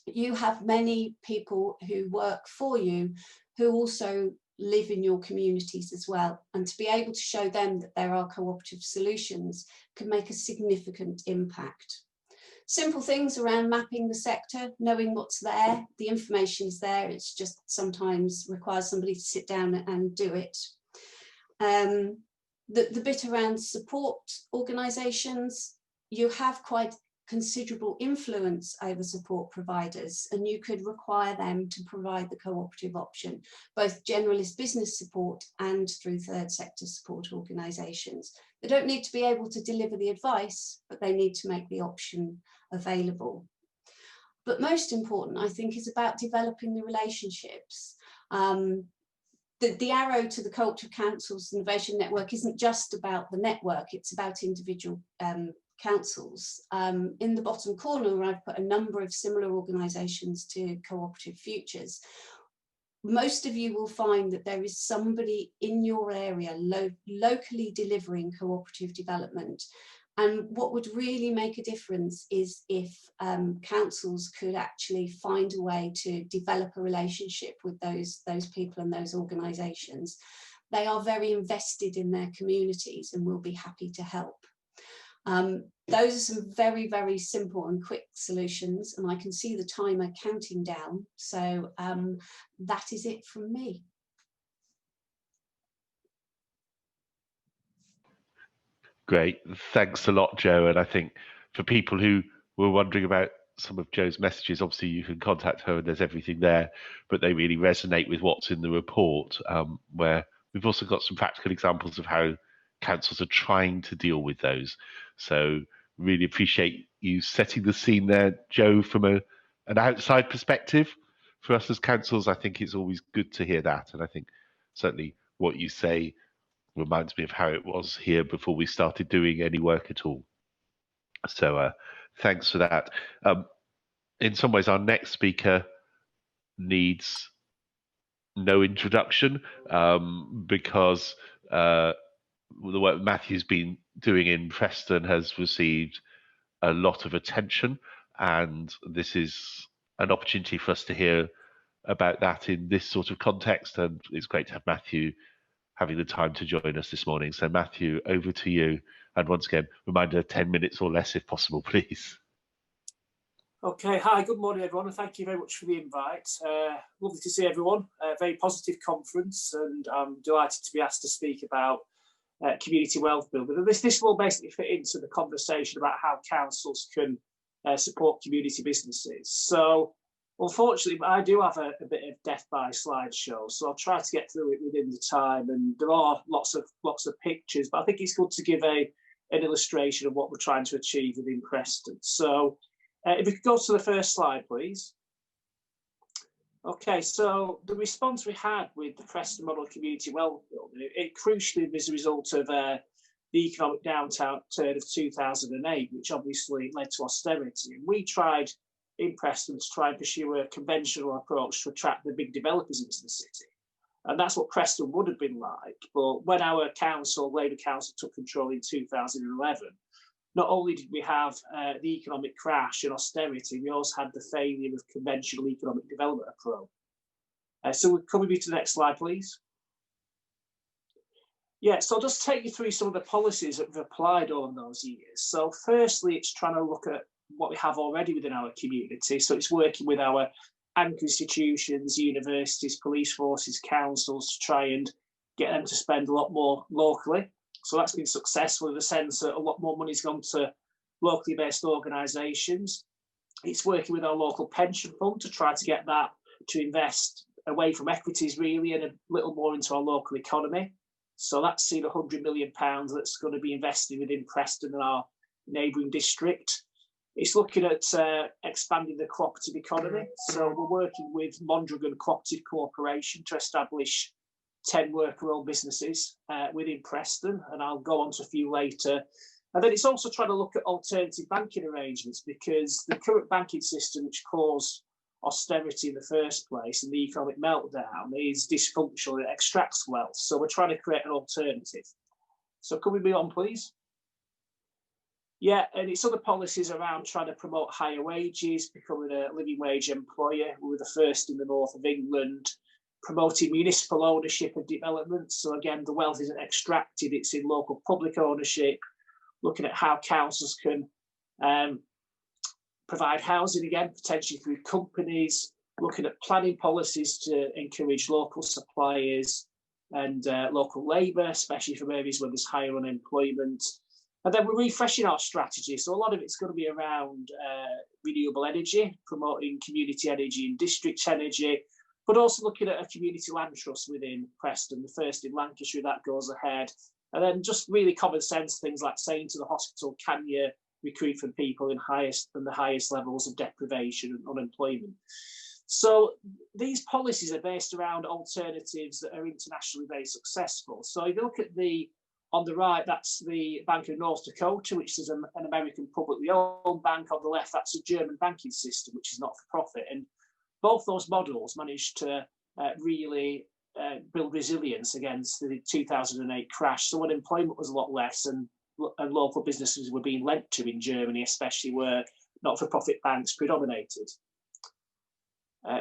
You have many people who work for you who also live in your communities as well, and to be able to show them that there are cooperative solutions can make a significant impact. Simple things around mapping the sector, knowing what's there, the information is there, it's just sometimes requires somebody to sit down and do it. The bit around support organisations, you have quite considerable influence over support providers, and you could require them to provide the cooperative option, both generalist business support and through third sector support organisations. They don't need to be able to deliver the advice, but they need to make the option available. But most important, I think, is about developing the relationships. The arrow to the Cooperative Councils Innovation Network isn't just about the network, it's about individual councils. In the bottom corner, I've put a number of similar organisations to Co-Operative Futures. Most of you will find that there is somebody in your area locally delivering cooperative development. And what would really make a difference is if councils could actually find a way to develop a relationship with those people and those organisations. They are very invested in their communities and will be happy to help. Those are some very, very simple and quick solutions, and I can see the timer counting down. So that is it from me. Great, thanks a lot, Jo. And I think for people who were wondering about some of Jo's messages, obviously you can contact her and there's everything there, but they really resonate with what's in the report, where we've also got some practical examples of how councils are trying to deal with those. So really appreciate you setting the scene there, Joe, from an outside perspective. For us as councils, I think it's always good to hear that. And I think certainly what you say reminds me of how it was here before we started doing any work at all. So thanks for that. In some ways, our next speaker needs no introduction because the work Matthew's been doing in Preston has received a lot of attention, and this is an opportunity for us to hear about that in this sort of context, and it's great to have Matthew having the time to join us this morning. So Matthew, over to you, and once again, reminder 10 minutes or less if possible, please. Okay, hi, good morning everyone, and thank you very much for the invite. Lovely to see everyone, a very positive conference, and I'm delighted to be asked to speak about community wealth building. This will basically fit into the conversation about how councils can support community businesses. So unfortunately, I do have a bit of death by slideshow, so I'll try to get through it within the time, and there are lots of pictures, but I think it's good to give an illustration of what we're trying to achieve within Preston. So if we could go to the first slide, please. Okay, so the response we had with the Preston Model Community Wealth Building, it crucially was a result of the economic downturn of 2008, which obviously led to austerity. And we tried in Preston to try and pursue a conventional approach to attract the big developers into the city. And that's what Preston would have been like. But when our council, Labour Council, took control in 2011, not only did we have the economic crash and austerity, we also had the failure of conventional economic development approach. So can we move to the next slide, please? Yeah, so I'll just take you through some of the policies that we've applied over those years. So firstly, it's trying to look at what we have already within our community. So it's working with our anchor institutions, universities, police forces, councils to try and get them to spend a lot more locally. So that's been successful in the sense that a lot more money's gone to locally based organisations. It's working with our local pension fund to try to get that to invest away from equities really and a little more into our local economy. So that's seen £100 million that's going to be invested within Preston and our neighbouring district. It's looking at expanding the cooperative economy. So we're working with Mondragon Cooperative Corporation to establish 10 worker-owned businesses within Preston, and I'll go on to a few later. And then it's also trying to look at alternative banking arrangements, because the current banking system, which caused austerity in the first place and the economic meltdown, is dysfunctional. It extracts wealth. So we're trying to create an alternative. So can we move on, please? Yeah, and it's other policies around trying to promote higher wages, becoming a living wage employer. We were the first in the north of England. Promoting municipal ownership of developments. So again, the wealth isn't extracted, it's in local public ownership, looking at how councils can provide housing again, potentially through companies, looking at planning policies to encourage local suppliers and local labour, especially from areas where there's higher unemployment. And then we're refreshing our strategy. So a lot of it's going to be around renewable energy, promoting community energy and district energy, but also looking at a community land trust within Preston, the first in Lancashire, that goes ahead. And then just really common sense things like saying to the hospital, can you recruit from people in the highest levels of deprivation and unemployment? So these policies are based around alternatives that are internationally very successful. So if you look at on the right, that's the Bank of North Dakota, which is an American publicly owned bank. On the left, that's a German banking system, which is not for profit. And both those models managed to really build resilience against the 2008 crash. So unemployment was a lot less, and local businesses were being lent to in Germany, especially where not-for-profit banks predominated.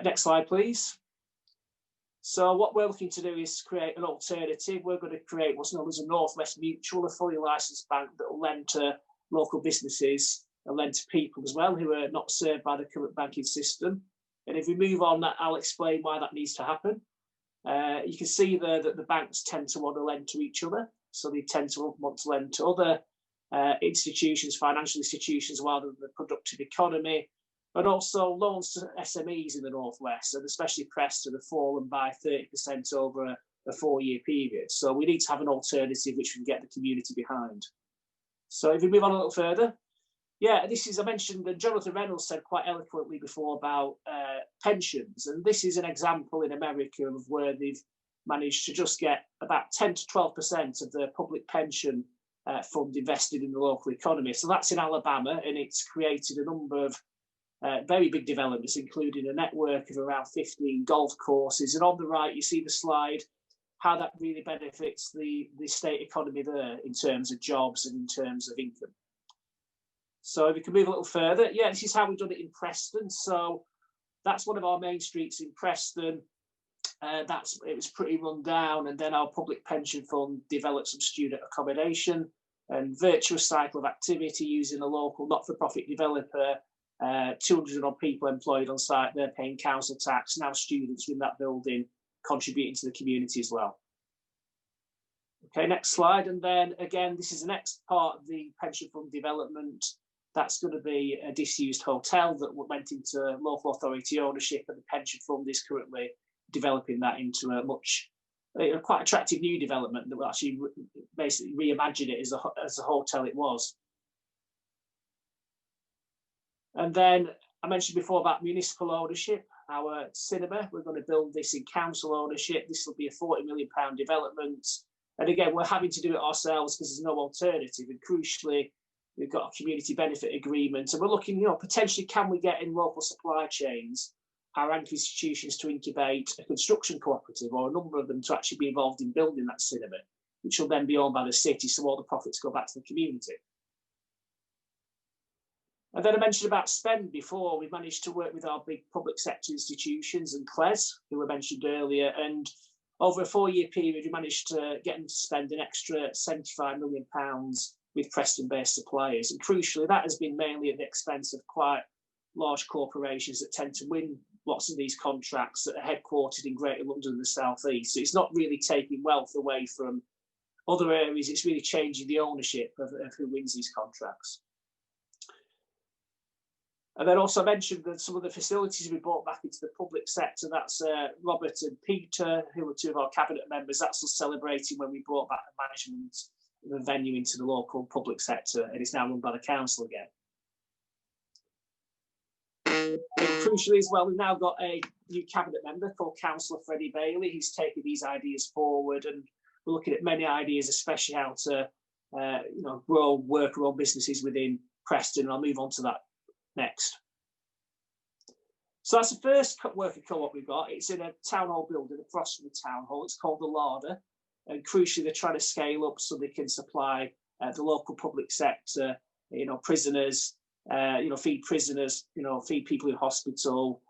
Next slide, please. So what we're looking to do is create an alternative. We're going to create what's known as a Northwest Mutual, a fully licensed bank that will lend to local businesses and lend to people as well who are not served by the current banking system. And if we move on, I'll explain why that needs to happen. You can see there that the banks tend to want to lend to each other. So they tend to want to lend to other institutions, financial institutions, rather than the productive economy. But also loans to SMEs in the Northwest, and especially Preston, have fallen by 30% over a 4-year period. So we need to have an alternative which we can get the community behind. So if we move on a little further, yeah, this is, I mentioned that Jonathan Reynolds said quite eloquently before about pensions. And this is an example in America of where they've managed to just get about 10 to 12% of the public pension fund invested in the local economy. So that's in Alabama, and it's created a number of very big developments, including a network of around 15 golf courses. And on the right, you see the slide, how that really benefits the state economy there in terms of jobs and in terms of income. So if we can move a little further, yeah, this is how we've done it in Preston. So that's one of our main streets in Preston. It was pretty run down, and then our public pension fund developed some student accommodation and virtuous cycle of activity using a local not-for-profit developer. 200 odd people employed on site, they're paying council tax. Now students in that building contributing to the community as well. Okay, next slide. And then again, this is the next part of the pension fund development. That's going to be a disused hotel that went into local authority ownership, and the pension fund is currently developing that into a quite attractive new development that will actually basically reimagine it as a hotel it was. And then I mentioned before about municipal ownership. Our cinema, we're going to build this in council ownership. This will be a £40 million development. And again, we're having to do it ourselves because there's no alternative. And crucially, we've got a community benefit agreement. And we're looking, potentially can we get in local supply chains, our anchor institutions to incubate a construction cooperative, or a number of them to actually be involved in building that cinema, which will then be owned by the city, so all the profits go back to the community. And then I mentioned about spend before. We've managed to work with our big public sector institutions and Cllr, who were mentioned earlier, and over a 4-year period, we managed to get them to spend an extra £75 million with Preston-based suppliers. And crucially, that has been mainly at the expense of quite large corporations that tend to win lots of these contracts that are headquartered in Greater London and the South East. So it's not really taking wealth away from other areas, it's really changing the ownership of who wins these contracts. And then also mentioned that some of the facilities we brought back into the public sector, that's Robert and Peter, who were 2 of our cabinet members. That's us celebrating when we brought back the management of the venue into the local public sector, and it's now run by the council again. And crucially as well, we've now got a new cabinet member called Councillor Freddie Bailey. He's taken these ideas forward, and we're looking at many ideas, especially how to grow worker-owned businesses within Preston. And I'll move on to that next. So that's the first worker co-op we've got. It's in a town hall building across from the town hall. It's called the Larder, and crucially they're trying to scale up so they can supply the local public sector, prisoners, feed prisoners, feed people in hospital,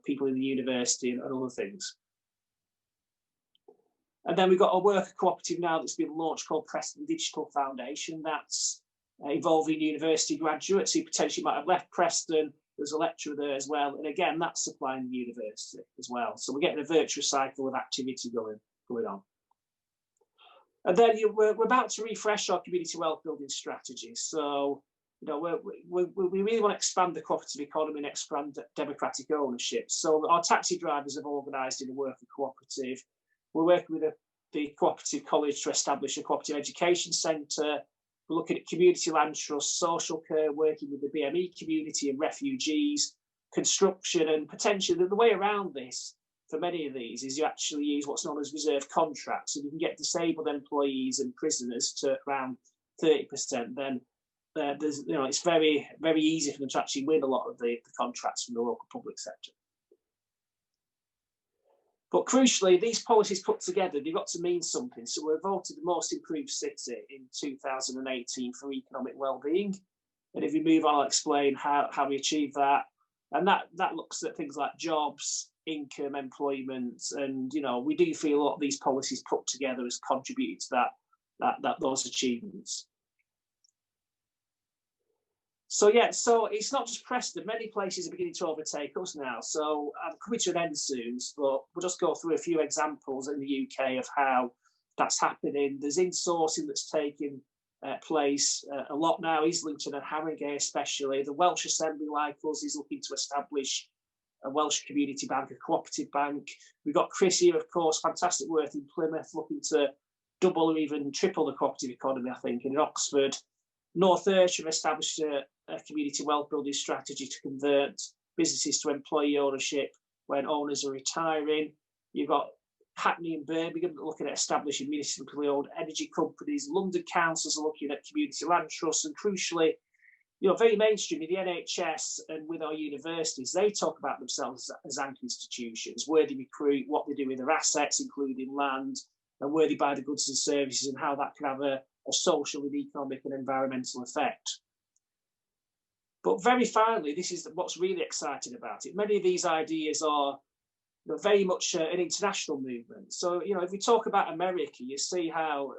people in the university and other things. And then we've got a worker cooperative now that's been launched called Preston Digital Foundation. That's involving university graduates who potentially might have left Preston. There's a lecturer there as well. And again, that's supplying the university as well. So we're getting a virtuous cycle of activity going on. And then we're about to refresh our community wealth building strategy. So, we really want to expand the cooperative economy and expand democratic ownership. So our taxi drivers have organised in a worker cooperative. We're working with the Cooperative College to establish a cooperative education centre. We're looking at community land trusts, social care, working with the BME community and refugees, construction, and potentially the way around this for many of these is you actually use what's known as reserve contracts. So you can get disabled employees and prisoners to around 30%. Then it's very, very easy for them to actually win a lot of the contracts from the local public sector. But crucially, these policies put together, they've got to mean something. So we're voted the most improved city in 2018 for economic well-being. And if we move on, I'll explain how we achieve that. And that looks at things like jobs, income, employment. And, we do feel a lot of these policies put together has contributed to those achievements. So it's not just Preston. Many places are beginning to overtake us now. So I'm coming to an end soon, but we'll just go through a few examples in the UK of how that's happening. There's insourcing that's taking place a lot now. Islington and Harrogate especially. The Welsh Assembly, like us, is looking to establish a Welsh community bank, a cooperative bank. We've got Chris here, of course, fantastic work in Plymouth, looking to double or even triple the cooperative economy, I think. And in Oxford, North Ayrshire established a community wealth building strategy to convert businesses to employee ownership when owners are retiring. You've got Hackney and Birmingham looking at establishing municipally owned energy companies. London councils are looking at community land trusts, and crucially, very mainstream in the NHS and with our universities, they talk about themselves as anchor institutions, where they recruit, what they do with their assets, including land, and where they buy the goods and services, and how that can have a social and economic and environmental effect. But very finally, this is what's really exciting about it. Many of these ideas are very much an international movement. So, if we talk about America, you see how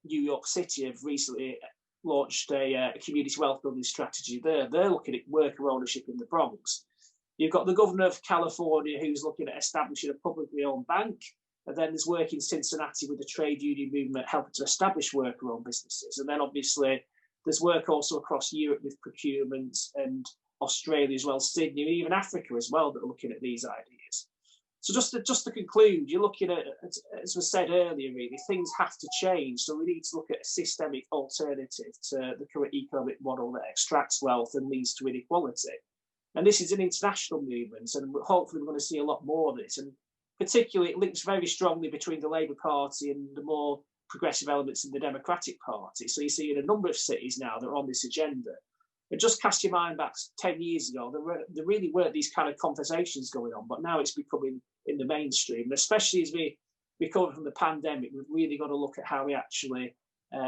New York City have recently launched a community wealth building strategy there. They're looking at worker ownership in the Bronx. You've got the governor of California who's looking at establishing a publicly owned bank. And then there's work in Cincinnati with the trade union movement helping to establish worker-owned businesses. And then obviously there's work also across Europe with procurement, and Australia as well, Sydney, and even Africa as well, that are looking at these ideas. So just to conclude, you're looking at, as was said earlier, really, things have to change. So we need to look at a systemic alternative to the current economic model that extracts wealth and leads to inequality. And this is an international movement, and hopefully we're going to see a lot more of this. And particularly, it links very strongly between the Labour Party and the more progressive elements in the Democratic Party. So you see in a number of cities now that are on this agenda. But just cast your mind back 10 years ago, there really weren't these kind of conversations going on, but now it's becoming in the mainstream. And especially as we recover from the pandemic, we've really got to look at how we actually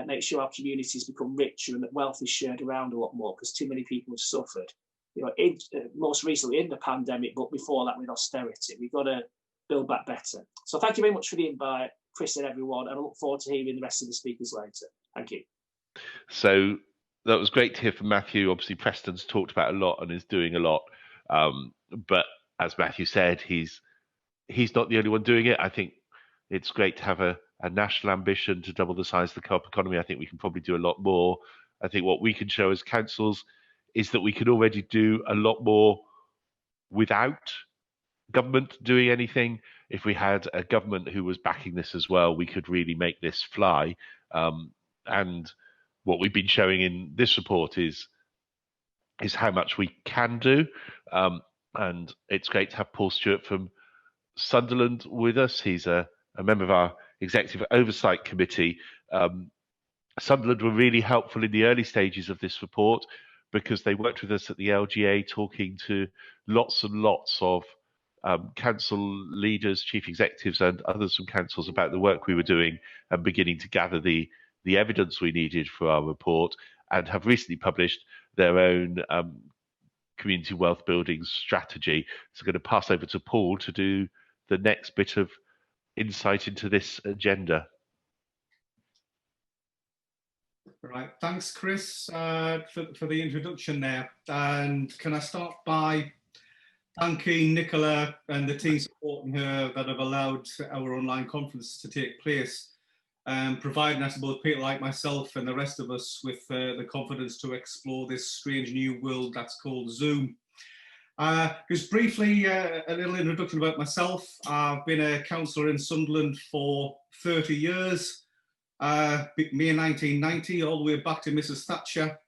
make sure our communities become richer and that wealth is shared around a lot more, because too many people have suffered. Most recently in the pandemic, but before that with austerity. We've got to build back better. So thank you very much for the invite, Chris and everyone, and I look forward to hearing the rest of the speakers later. Thank you. So that was great to hear from Matthew. Obviously, Preston's talked about a lot and is doing a lot. But as Matthew said, he's not the only one doing it. I think it's great to have a national ambition to double the size of the co-op economy. I think we can probably do a lot more. I think what we can show as councils is that we can already do a lot more without government doing anything. If we had a government who was backing this as well, we could really make this fly. And what we've been showing in this report is how much we can do. And it's great to have Paul Stewart from Sunderland with us. He's a member of our Executive Oversight Committee. Sunderland were really helpful in the early stages of this report because they worked with us at the LGA, talking to lots and lots of council leaders, chief executives and others from councils about the work we were doing, and beginning to gather the evidence we needed for our report, and have recently published their own community wealth building strategy. So I'm going to pass over to Paul to do the next bit of insight into this agenda. Right, thanks, Chris, for the introduction there. And can I start by thanking Nicola and the team supporting her that have allowed our online conference to take place, providing us, both people like myself and the rest of us, with the confidence to explore this strange new world that's called Zoom. Just briefly, a little introduction about myself. I've been a councillor in Sunderland for 30 years, me in 1990, all the way back to Mrs. Thatcher.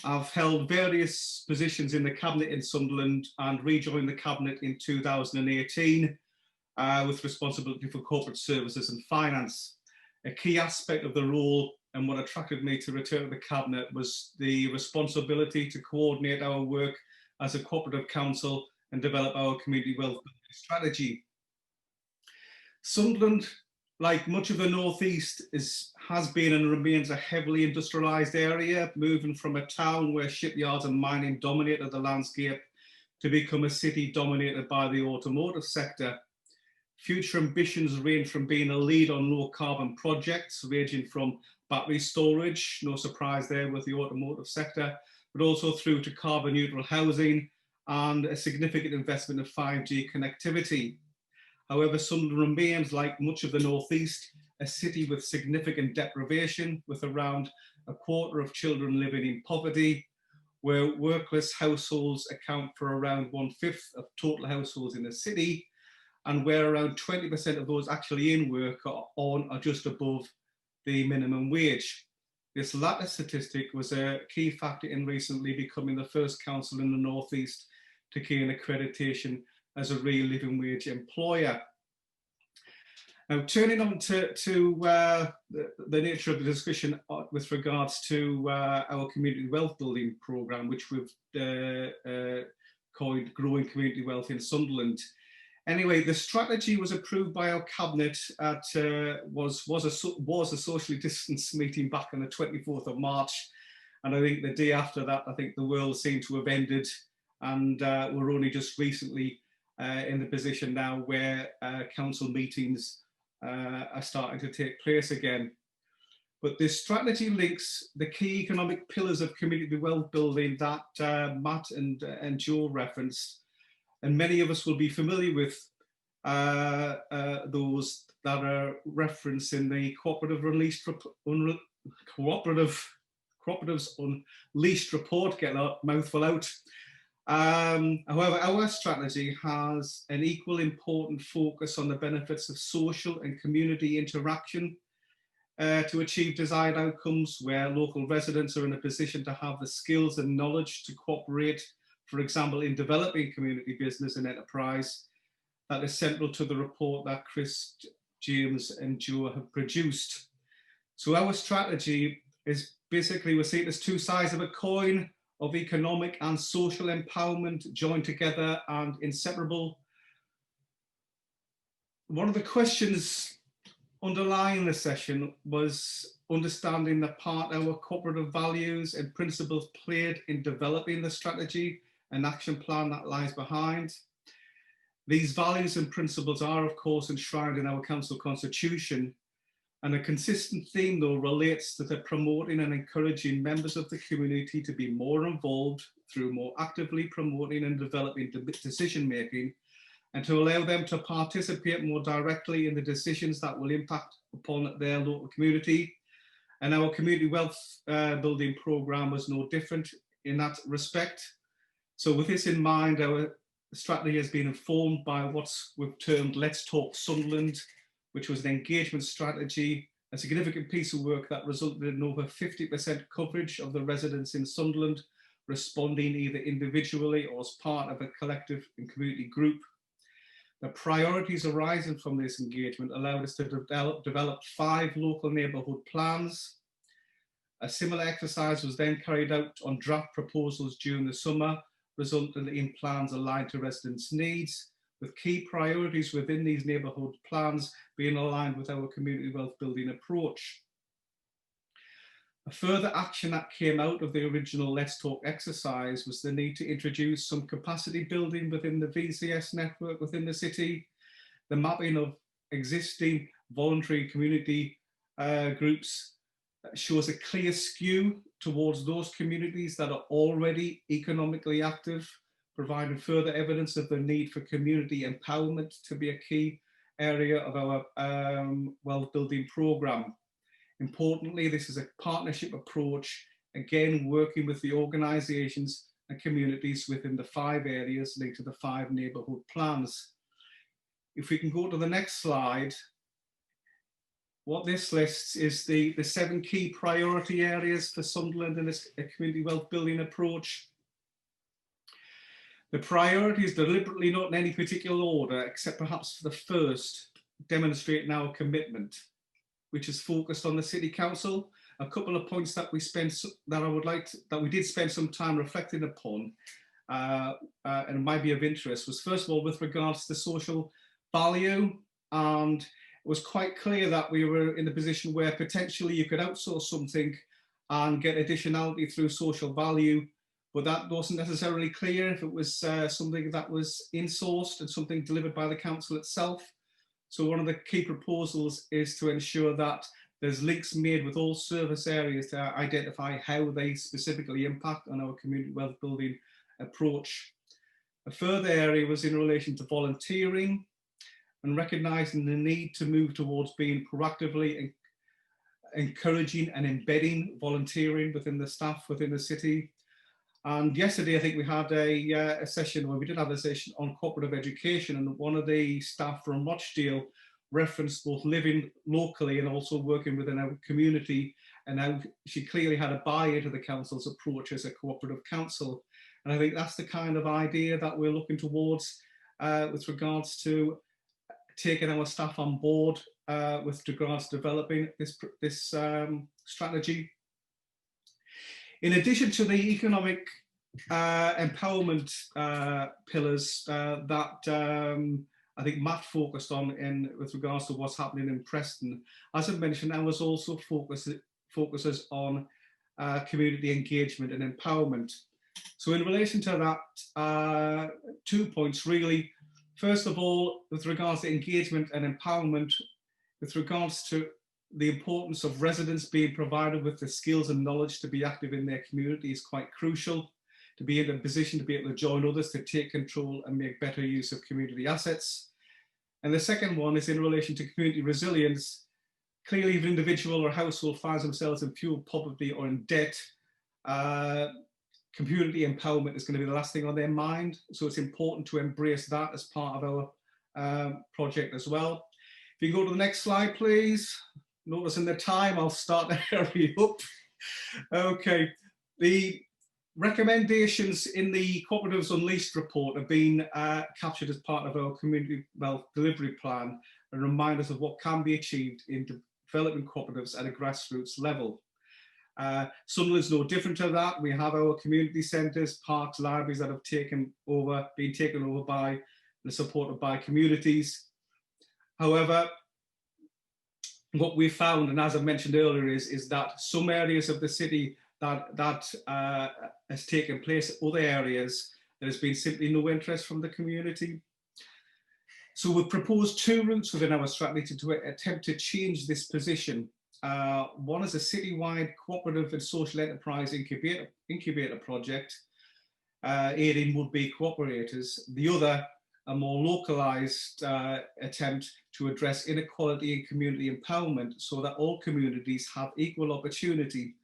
I've held various positions in the Cabinet in Sunderland and rejoined the Cabinet in 2018 with responsibility for corporate services and finance. A key aspect of the role and what attracted me to return to the Cabinet was the responsibility to coordinate our work as a cooperative council and develop our community wealth building strategy. Sunderland, like much of the North East, has been and remains a heavily industrialised area, moving from a town where shipyards and mining dominated the landscape to become a city dominated by the automotive sector. Future ambitions range from being a lead on low carbon projects, ranging from battery storage, no surprise there with the automotive sector, but also through to carbon neutral housing and a significant investment in 5G connectivity. However, Sunderland remains, like much of the North East, a city with significant deprivation, with around a quarter of children living in poverty, where workless households account for around 1/5 of total households in the city, and where around 20% of those actually in work are on or just above the minimum wage. This latter statistic was a key factor in recently becoming the first council in the North East to gain accreditation as a real living wage employer. Now, turning on to the nature of the discussion with regards to our community wealth building programme, which we've called Growing Community Wealth in Sunderland. Anyway, the strategy was approved by our cabinet at was a socially distanced meeting back on the 24th of March, and I think the day after that, I think the world seemed to have ended, and we're only just recently in the position now where council meetings are starting to take place again. But this strategy links the key economic pillars of community wealth building that Matt and Joe referenced, and many of us will be familiar with those that are referenced in the Cooperatives Unleashed report. Get that mouthful out. However, our strategy has an equal important focus on the benefits of social and community interaction to achieve desired outcomes, where local residents are in a position to have the skills and knowledge to cooperate, for example, in developing community business and enterprise. That is central to the report that Chris, James and Joe have produced. So our strategy is basically, we're seeing as two sides of a coin of economic and social empowerment joined together and inseparable. One of the questions underlying the session was understanding the part our cooperative values and principles played in developing the strategy and action plan that lies behind. These values and principles are, of course, enshrined in our council constitution, and a consistent theme, though, relates to the promoting and encouraging members of the community to be more involved through more actively promoting and developing decision making, and to allow them to participate more directly in the decisions that will impact upon their local community. And our community wealth building programme was no different in that respect. So with this in mind, our strategy has been informed by what we've termed Let's Talk Sunderland, which was an engagement strategy, a significant piece of work that resulted in over 50% coverage of the residents in Sunderland responding either individually or as part of a collective and community group. The priorities arising from this engagement allowed us to develop 5 local neighbourhood plans. A similar exercise was then carried out on draft proposals during the summer, resulting in plans aligned to residents' needs, with key priorities within these neighbourhood plans being aligned with our community wealth building approach. A further action that came out of the original Let's Talk exercise was the need to introduce some capacity building within the VCS network within the city, the mapping of existing voluntary community groups shows a clear skew towards those communities that are already economically active, providing further evidence of the need for community empowerment to be a key area of our wealth building programme. Importantly, this is a partnership approach, again working with the organisations and communities within the 5 areas linked to the 5 neighbourhood plans. If we can go to the next slide, what this lists is the 7 key priority areas for Sunderland in this community wealth building approach. The priorities, deliberately not in any particular order, except perhaps for the first, demonstrating our commitment, which is focused on the City Council. A couple of points that we did spend some time reflecting upon, and might be of interest, was first of all with regards to social value, and it was quite clear that we were in a position where potentially you could outsource something and get additionality through social value, but that wasn't necessarily clear if it was something that was insourced and something delivered by the council itself. So one of the key proposals is to ensure that there's links made with all service areas to identify how they specifically impact on our community wealth building approach. A further area was in relation to volunteering and recognising the need to move towards being proactively encouraging and embedding volunteering within the staff within the city. And yesterday, I think we had a session where we did have a session on cooperative education, and one of the staff from Rochdale referenced both living locally and also working within our community, and how she clearly had a buy into the council's approach as a cooperative council. And I think that's the kind of idea that we're looking towards with regards to taking our staff on board with regards to developing this strategy. In addition to the economic empowerment pillars that I think Matt focused on with regards to what's happening in Preston, as I mentioned, ours also focuses on community engagement and empowerment. So in relation to that, 2 points really. First of all, with regards to engagement and empowerment, with regards to the importance of residents being provided with the skills and knowledge to be active in their community is quite crucial, to be in a position to be able to join others to take control and make better use of community assets. And the second one is in relation to community resilience. Clearly, if an individual or household finds themselves in fuel poverty or in debt, community empowerment is going to be the last thing on their mind. So it's important to embrace that as part of our project as well. If you go to the next slide, please. Noticing the time, I'll start to hurry up. Okay, the recommendations in the Cooperatives Unleashed report have been captured as part of our community wealth delivery plan and remind us of what can be achieved in developing cooperatives at a grassroots level. Sunderland's no different to that. We have our community centres, parks, libraries that have been taken over by and supported by communities. However, what we found, and as I mentioned earlier, is that some areas of the city that has taken place, other areas, there has been simply no interest from the community. So we've proposed 2 routes within our strategy to attempt to change this position. One is a citywide cooperative and social enterprise incubator project, aiding would-be cooperators. The other, a more localised attempt to address inequality and community empowerment so that all communities have equal opportunity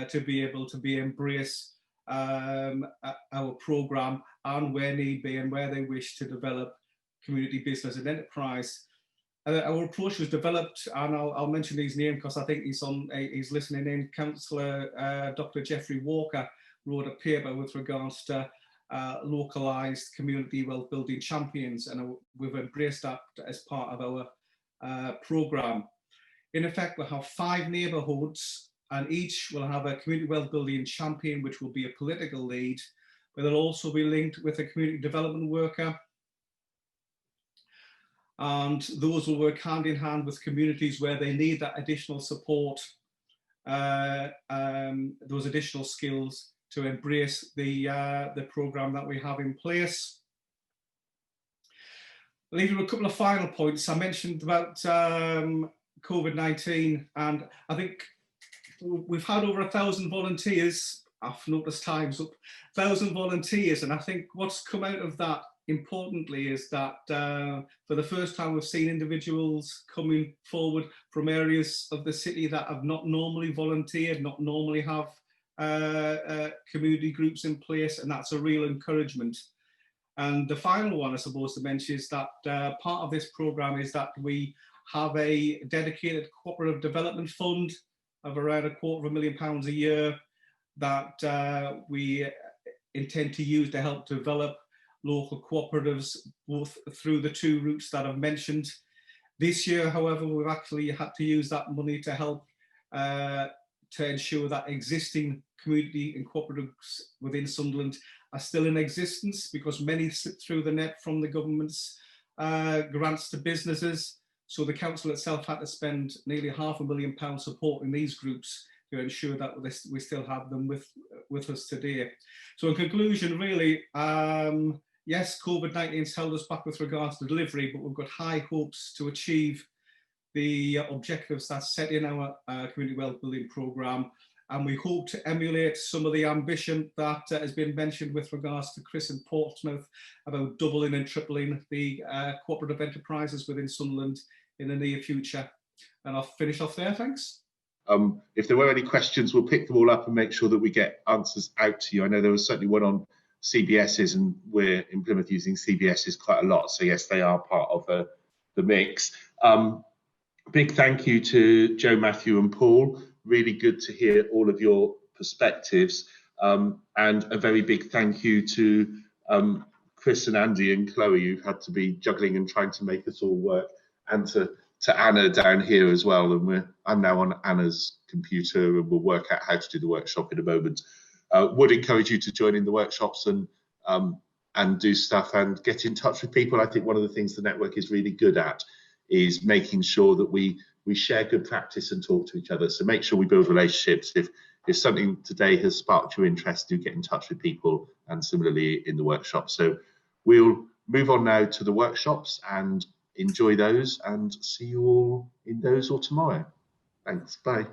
to be able to embrace our programme and where need be and where they wish to develop community business and enterprise. Our approach was developed, and I'll mention his name because I think he's listening in. Councillor Dr. Geoffrey Walker wrote a paper with regards to localised community wealth building champions, and we've embraced that as part of our programme. In effect, we'll have 5 neighbourhoods, and each will have a community wealth building champion, which will be a political lead, but they'll also be linked with a community development worker. And those will work hand in hand with communities where they need that additional support, those additional skills to embrace the programme that we have in place. I'll leave you a couple of final points. I mentioned about COVID-19, and I think we've had over 1,000 volunteers. I've noticed time's up, 1,000 volunteers, and I think what's come out of that importantly is that for the first time we've seen individuals coming forward from areas of the city that have not normally volunteered, not normally have community groups in place, and that's a real encouragement. And the final one I suppose to mention is that part of this programme is that we have a dedicated cooperative development fund of around £250,000 a year that we intend to use to help develop local cooperatives, both through the 2 routes that I've mentioned. This year, however, we've actually had to use that money to help to ensure that existing community and cooperatives within Sunderland are still in existence, because many slip through the net from the government's grants to businesses. So the council itself had to spend nearly £500,000 supporting these groups to ensure that we still have them with us today. So in conclusion, really, yes, COVID-19's held us back with regards to delivery, but we've got high hopes to achieve the objectives that's set in our community wealth building programme, and we hope to emulate some of the ambition that has been mentioned with regards to Chris in Portsmouth about doubling and tripling the cooperative enterprises within Sunderland in the near future. And I'll finish off there, thanks. If there were any questions, we'll pick them all up and make sure that we get answers out to you. I know there was certainly one on CBSs, and we're in Plymouth using CBSs quite a lot. So yes, they are part of the mix. Big thank you to Joe, Matthew and Paul. Really good to hear all of your perspectives. And a very big thank you to Chris and Andy and Chloe, who've had to be juggling and trying to make us all work, and to Anna down here as well. And I'm now on Anna's computer, and we'll work out how to do the workshop in a moment. Would encourage you to join in the workshops and do stuff and get in touch with people. I think one of the things the network is really good at is making sure that we share good practice and talk to each other. So make sure we build relationships. If something today has sparked your interest, do get in touch with people, and similarly in the workshop. So we'll move on now to the workshops and enjoy those, and see you all in those or tomorrow. Thanks, bye.